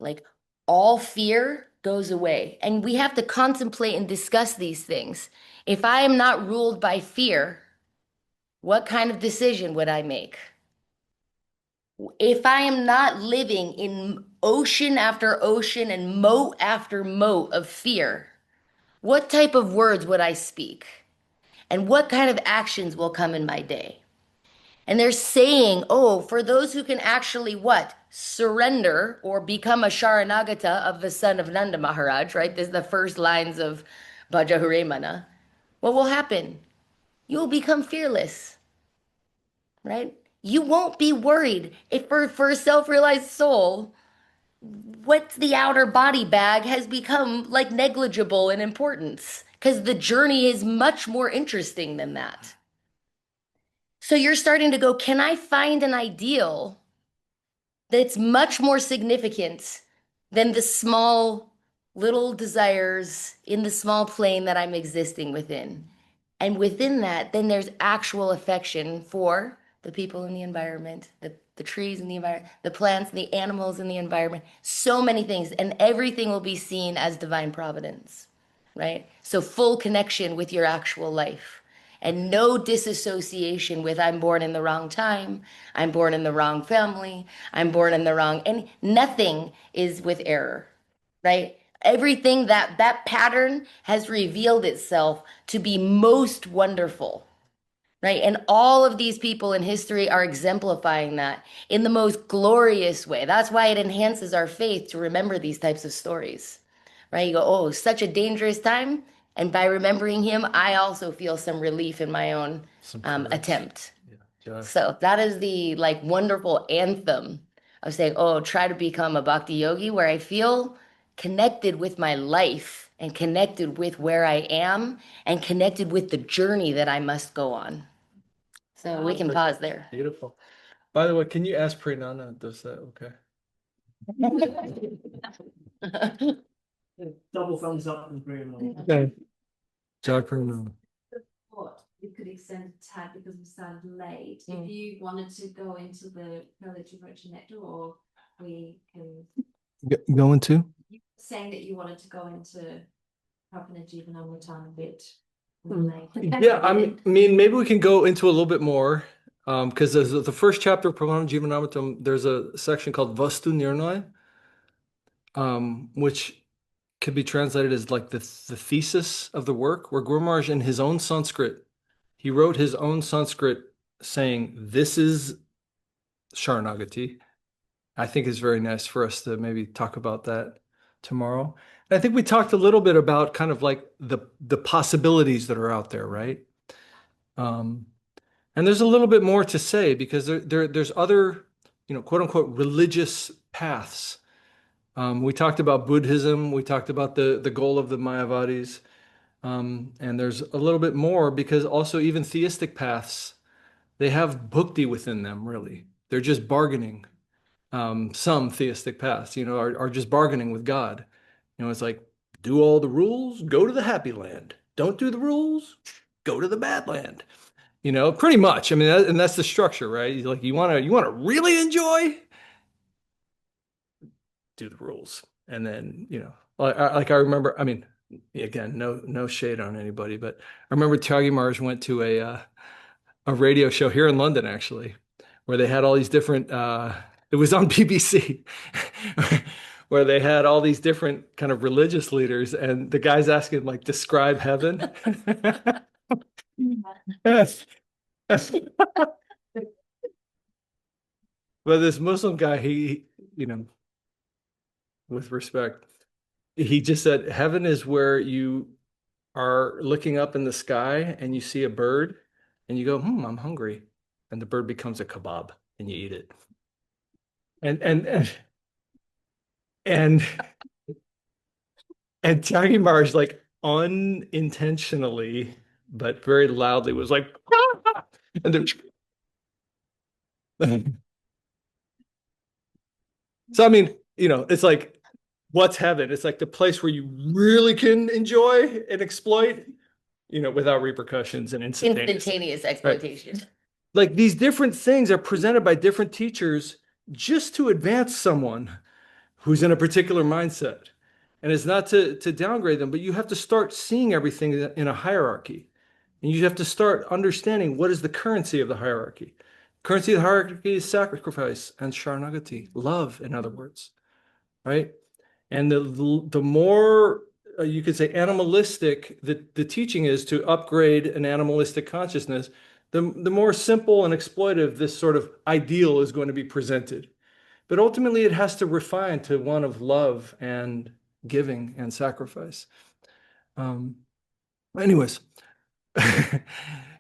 Like all fear goes away. And we have to contemplate and discuss these things. If I am not ruled by fear, what kind of decision would I make? If I am not living in ocean after ocean and moat after moat of fear, what type of words would I speak? And what kind of actions will come in my day? And they're saying, oh, for those who can actually what? Surrender or become a Sharanagata of the son of Nanda Maharaj, right? This is the first lines of Bhajahure. What will happen? You'll become fearless, right? You won't be worried. If for a self-realized soul, what's the outer body bag has become like negligible in importance because the journey is much more interesting than that. So you're starting to go, can I find an ideal that's much more significant than the small little desires in the small plane that I'm existing within? And within that, then there's actual affection for the people in the environment, the trees in the environment, the plants, the animals in the environment, so many things. And everything will be seen as divine providence, right? So full connection with your actual life and no disassociation with I'm born in the wrong time, I'm born in the wrong family, I'm born in the wrong, and nothing is with error, right? Everything that pattern has revealed itself to be most wonderful, right? And all of these people in history are exemplifying that in the most glorious way. That's why it enhances our faith to remember these types of stories, right? You go, oh, such a dangerous time. And by remembering him, I also feel some relief in my own attempt. Yeah. So that is the like wonderful anthem of saying, oh, try to become a bhakti yogi where I feel connected with my life and connected with where I am and connected with the journey that I must go on. So we can pause there. Beautiful. By the way, can you ask Pranana, does that okay? Double thumbs up and bring them on. Okay. Jai Pranana. What you could extend a tad because we started late. Mm. If you wanted to go into the Village of Virgin Nectar, or we can Going to? saying that you wanted to go into Pravana Jivanamritam a bit. Yeah, I mean, maybe we can go into a little bit more. Because there's the first chapter of Pramana Jivanamritam, there's a section called Vastu Nirnay, which could be translated as like the thesis of the work, where Guru Maharaj in his own Sanskrit, he wrote his own Sanskrit saying, this is Sharanagati. I think it's very nice for us to maybe talk about that tomorrow. And I think we talked a little bit about kind of like the possibilities that are out there, right? And there's a little bit more to say because there's other, quote unquote, religious paths. We talked about Buddhism. We talked about the goal of the Mayavadis. And there's a little bit more because also even theistic paths, they have bhakti within them, really. They're just bargaining. Some theistic paths, are just bargaining with God. It's like, do all the rules, go to the happy land. Don't do the rules, go to the bad land. Pretty much. I mean, and that's the structure, right? Like you want to really enjoy, do the rules, and then like I remember. I mean, again, no shade on anybody, but I remember Tyagi Maharaj went to a radio show here in London actually, where they had all these different. It was on BBC, where they had all these different kind of religious leaders, and the guy's asking like, describe heaven. Yes. But this Muslim guy, he, with respect, he just said, heaven is where you are looking up in the sky and you see a bird and you go, I'm hungry. And the bird becomes a kebab and you eat it. And Tyagi Maharaj, like unintentionally, but very loudly was like, and then, so, I mean, it's like, what's heaven? It's like the place where you really can enjoy and exploit, without repercussions and Instantaneous exploitation. Right. Like these different things are presented by different teachers just to advance someone who's in a particular mindset. And it's not to downgrade them, but you have to start seeing everything in a hierarchy. And you have to start understanding what is the currency of the hierarchy. Currency of the hierarchy is sacrifice and Saranagati, love, in other words, right? And the more you could say animalistic the teaching is to upgrade an animalistic consciousness, the more simple and exploitive this sort of ideal is going to be presented. But ultimately, it has to refine to one of love and giving and sacrifice. Anyways,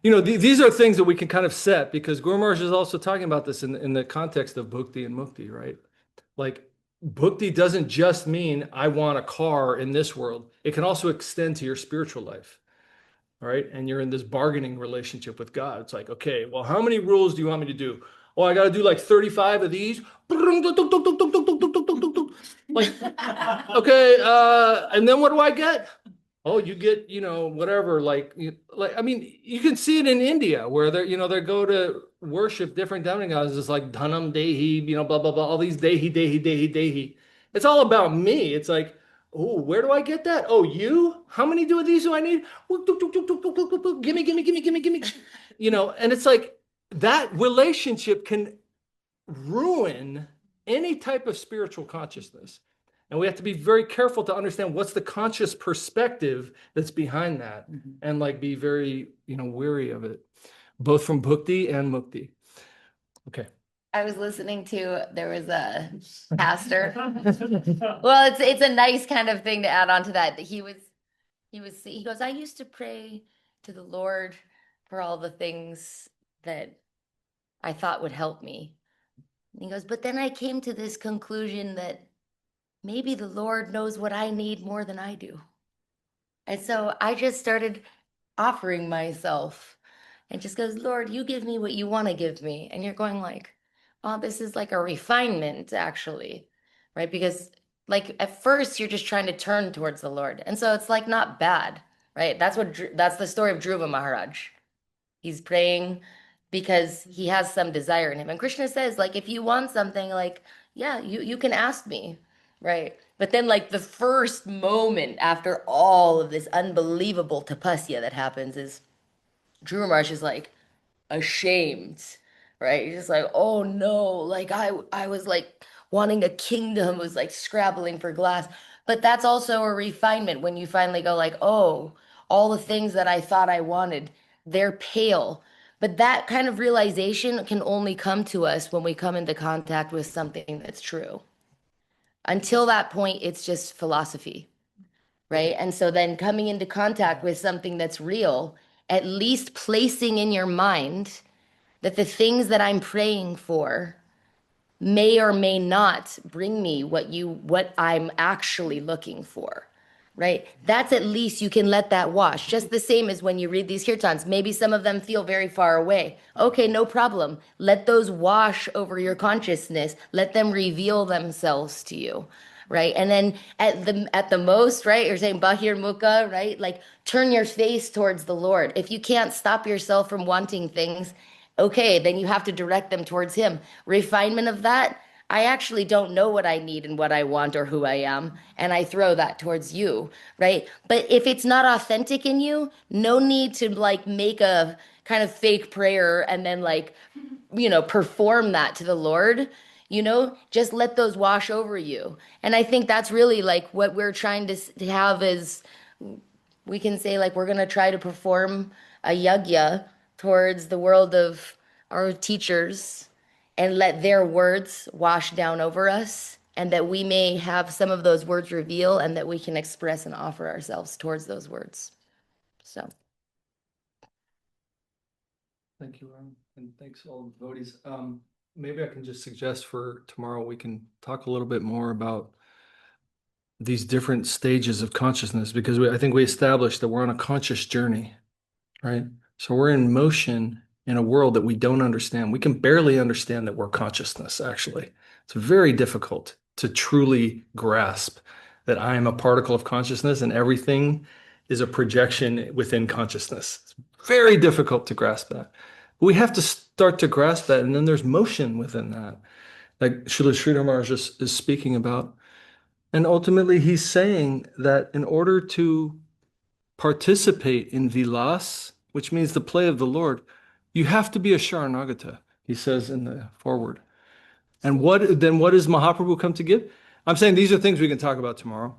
these are things that we can kind of set, because Guru Maharaj is also talking about this in the context of bhakti and mukti, right? Like, bhakti doesn't just mean I want a car in this world. It can also extend to your spiritual life, right? And you're in this bargaining relationship with God. It's like, okay, well, how many rules do you want me to do? Oh, I got to do like 35 of these. Like, okay, and then what do I get? Oh, you get, whatever, I mean, you can see it in India where they go to worship different demigods. It's like Dhanam Dehi, blah, blah, blah, all these Dehi, Dehi, Dehi, Dehi. It's all about me. It's like, oh, where do I get that? Oh, you? How many of these do I need? Gimme, gimme, gimme, gimme, gimme. And it's like that relationship can ruin any type of spiritual consciousness. And we have to be very careful to understand what's the conscious perspective that's behind that, and be very, wary of it, both from bhakti and mukti. Okay. I was listening to, there was a pastor. Well, it's a nice kind of thing to add on to that. He goes, I used to pray to the Lord for all the things that I thought would help me. And he goes, but then I came to this conclusion that maybe the Lord knows what I need more than I do. And so I just started offering myself and just goes, Lord, you give me what you want to give me. And you're going like, oh, this is like a refinement, actually, right? Because at first you're just trying to turn towards the Lord. And so it's not bad, right? That's the story of Dhruva Maharaj. He's praying because he has some desire in him. And Krishna says, if you want something, yeah, you can ask me, right? But then the first moment after all of this unbelievable tapasya that happens is Dhruva Maharaj is ashamed, right? He's just oh no, I was wanting a kingdom, was scrabbling for glass. But that's also a refinement when you finally go oh, all the things that I thought I wanted, they're pale. But that kind of realization can only come to us when we come into contact with something that's true. Until that point, it's just philosophy, right? And so then coming into contact with something that's real, at least placing in your mind that the things that I'm praying for may or may not bring me what I'm actually looking for, right? That's at least you can let that wash. Just the same as when you read these kirtans. Maybe some of them feel very far away. Okay, no problem. Let those wash over your consciousness. Let them reveal themselves to you, right? And then at the most, right, you're saying bahir mukha, right? Turn your face towards the Lord. If you can't stop yourself from wanting things, okay, then you have to direct them towards him. Refinement of that, I actually don't know what I need and what I want or who I am, and I throw that towards you, right? But if it's not authentic in you, no need to make a kind of fake prayer and then perform that to the Lord, just let those wash over you. And I think that's really what we're trying to have is, we can say we're going to try to perform a yajna towards the world of our teachers and let their words wash down over us, and that we may have some of those words reveal, and that we can express and offer ourselves towards those words. So. Thank you, and thanks all the devotees. Maybe I can just suggest for tomorrow we can talk a little bit more about these different stages of consciousness, because I think we established that we're on a conscious journey, right? So we're in motion in a world that we don't understand. We can barely understand that we're consciousness, actually. It's very difficult to truly grasp that I am a particle of consciousness and everything is a projection within consciousness. It's very difficult to grasp that. We have to start to grasp that, and then there's motion within that. Like Srila Sridhar Maharaj is speaking about, And ultimately, he's saying that in order to participate in vilas, which means the play of the Lord, you have to be a Sharanagata, he says in the foreword. And what does Mahaprabhu come to give? I'm saying these are things we can talk about tomorrow.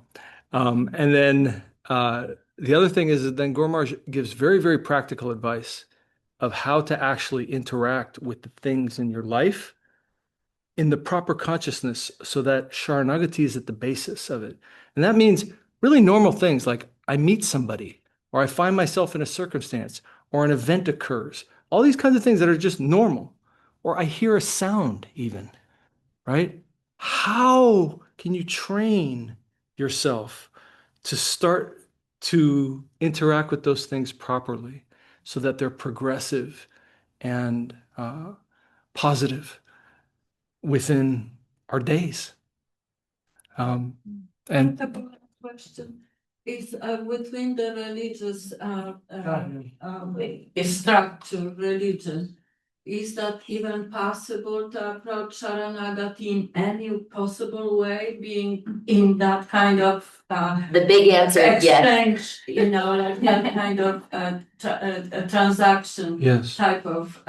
And then the other thing is that then Guru Maharaj gives very, very practical advice of how to actually interact with the things in your life in the proper consciousness so that Sharanagati is at the basis of it. And that means really normal things like I meet somebody, or I find myself in a circumstance, or an event occurs. All these kinds of things that are just normal. Or I hear a sound even, right? How can you train yourself to start to interact with those things properly so that they're progressive and positive within our days? And The question is within the religious structure, religion, is that even possible to approach Saranagati in any possible way, being in that kind of The big answer is yes. exchange, like that kind of transaction yes, type of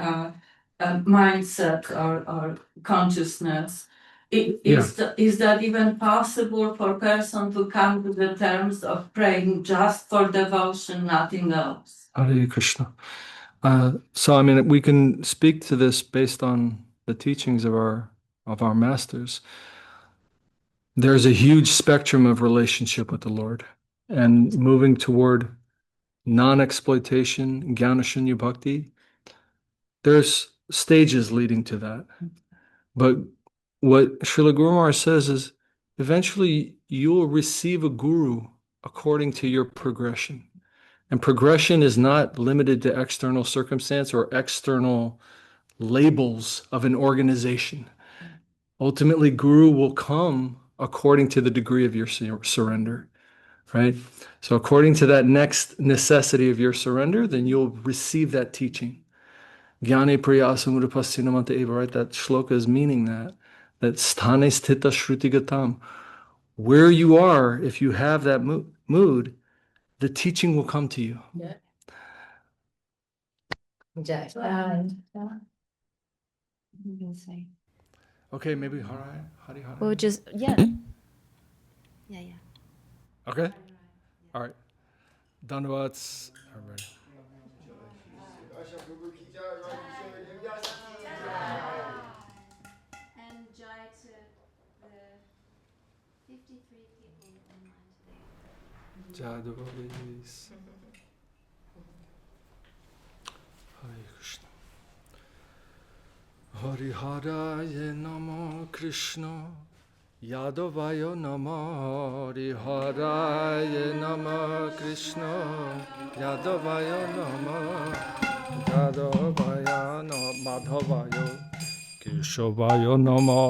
mindset or consciousness? Is that even possible for a person to come to the terms of praying just for devotion, nothing else? Hare Krishna. So I mean, we can speak to this based on the teachings of our masters. There's a huge spectrum of relationship with the Lord, and moving toward non-exploitation, Jnana Bhakti. There's stages leading to that. But what Srila Guru Maharaj says is eventually you will receive a guru according to your progression. And progression is not limited to external circumstance or external labels of an organization. Ultimately, guru will come according to the degree of your surrender, right? So according to that next necessity of your surrender, then you'll receive that teaching. Jnane prayasamudapassinamanta eva, right? That shloka is meaning that sthane sthita shrutigatam. Where you are, if you have that mood, the teaching will come to you. Jai. Okay, maybe Hari. Or just, yeah. Yeah. Okay. All right. Dandavats. Everybody. And Jai to the 53 people online today. Jadavalis. Hare Krishna. Hari Haraya Namo Krishna. Yadavaya Nama Hari Haraya Nama Krishna. Yadavaya Nama Yadavaya Nama Madhavaya Keshavaya Nama.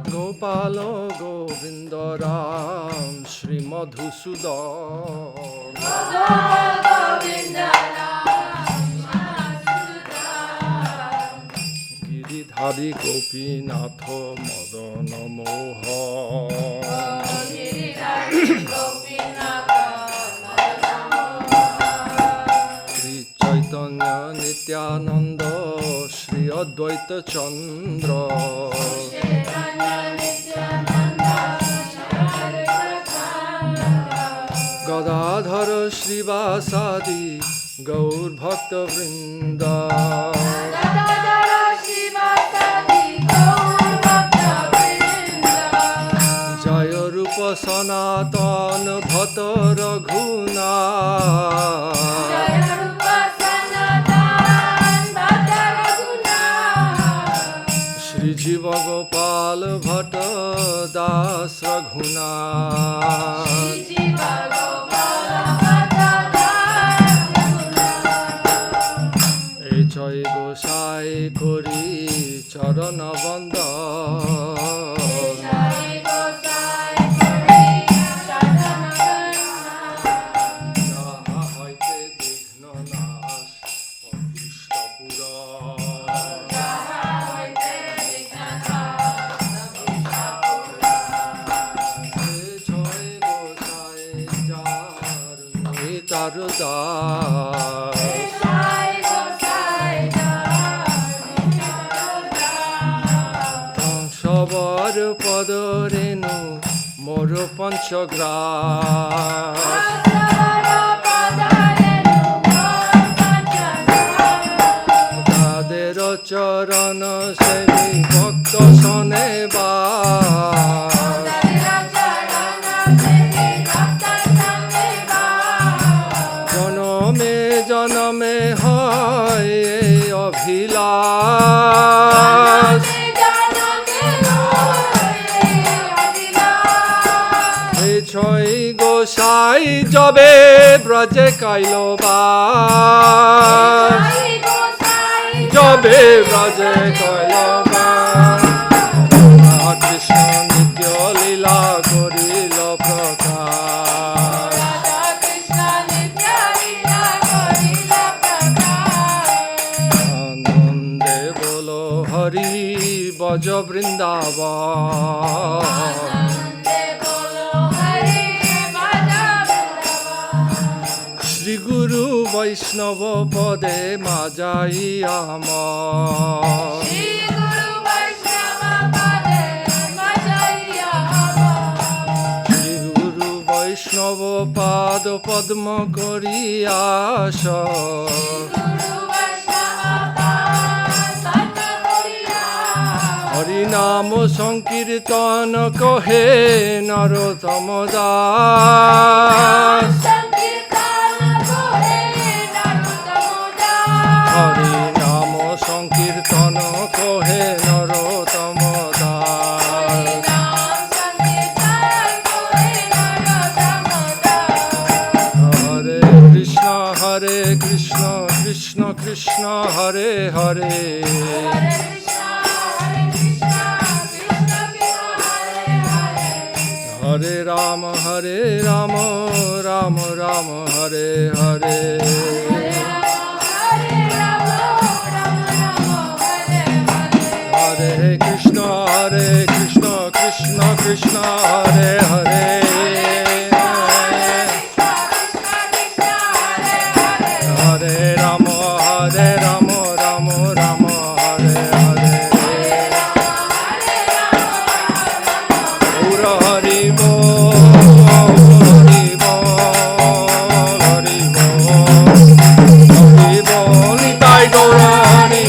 Gopala Govinda Ram Shri Madhusudan Giridhari Gopinatha Madana Mohan Sri Chaitanya Nityananda Shri Advaita Chandra Gadadhara Srivasadi Gaur Bhakta Vrinda Jaya Rupa Sanatan Bhata Raghuna Shri Jiva Gopal Bhatta Das Raghuna Echai Gosai Kori Charana Vanda Naha Haite Vigna Nash Adhishta Pura Das সবর পদ রেণু মোর পঞ্চগ্রাস তাদের চরণ সেবী ভক্ত শোনেবা জনমে জনমে হয় এই অভিলাষ এই ছয় গোসাই যবে ব্রজে কাইলবাস যবে ব্রজে কইলবাস কৃষ্ণ নিত্য লীলা করিল প্রকাশ আনন্দে বলো হরি বজ বৃন্দাবন শ্রী গুরু বৈষ্ণব পদে মাজাই আমার শ্রী গুরু বৈষ্ণব পাদ পদ্ম করিয়াস হরি নাম সংকীর্তন কহে নরোত্তম দাস হরি নাম সংকীর্তন কহে নরোত্তম দাস হরে কৃষ্ণ কৃষ্ণ কৃষ্ণ হরে হরে হরে রাম রাম রাম হরে হরে হরে কৃষ্ণ কৃষ্ণ কৃষ্ণ হরে হরে হরে রাম রাম রাম হরে হরে গৌর হরি হরি বল নিতাই গৌর হরি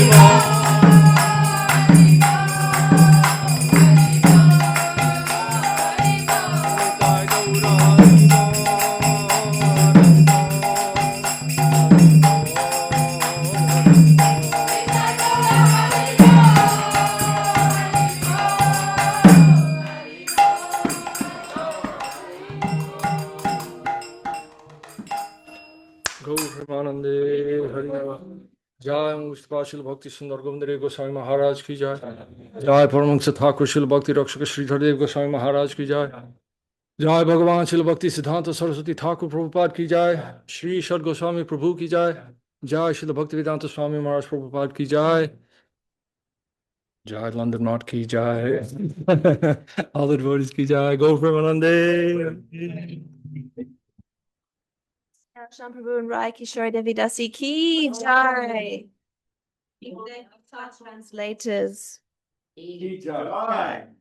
गौरमानंदे हरि जय मुस्तफाशिल भक्ति सुंदर गोविंद गोस्वामी महाराज की जय जय परमहंस ठाकुर शिल भक्ति रक्षक श्रीधर देव गोस्वामी महाराज की जय जय भगवान शिल भक्ति सिद्धांत सरस्वती ठाकुर प्रभुपाद की जय श्री ईश्वर गोस्वामी प्रभु की जय जय शिल भक्ति वेदांत स्वामी महाराज प्रभुपाद की जय जय लंदन नॉट की जय ऑल द वर्ड्स की जय गौरमानंदे Sudarshan, Prabhu and Rai, Kishori, Devi, Dasi, Ki Jai. Translators. Jai.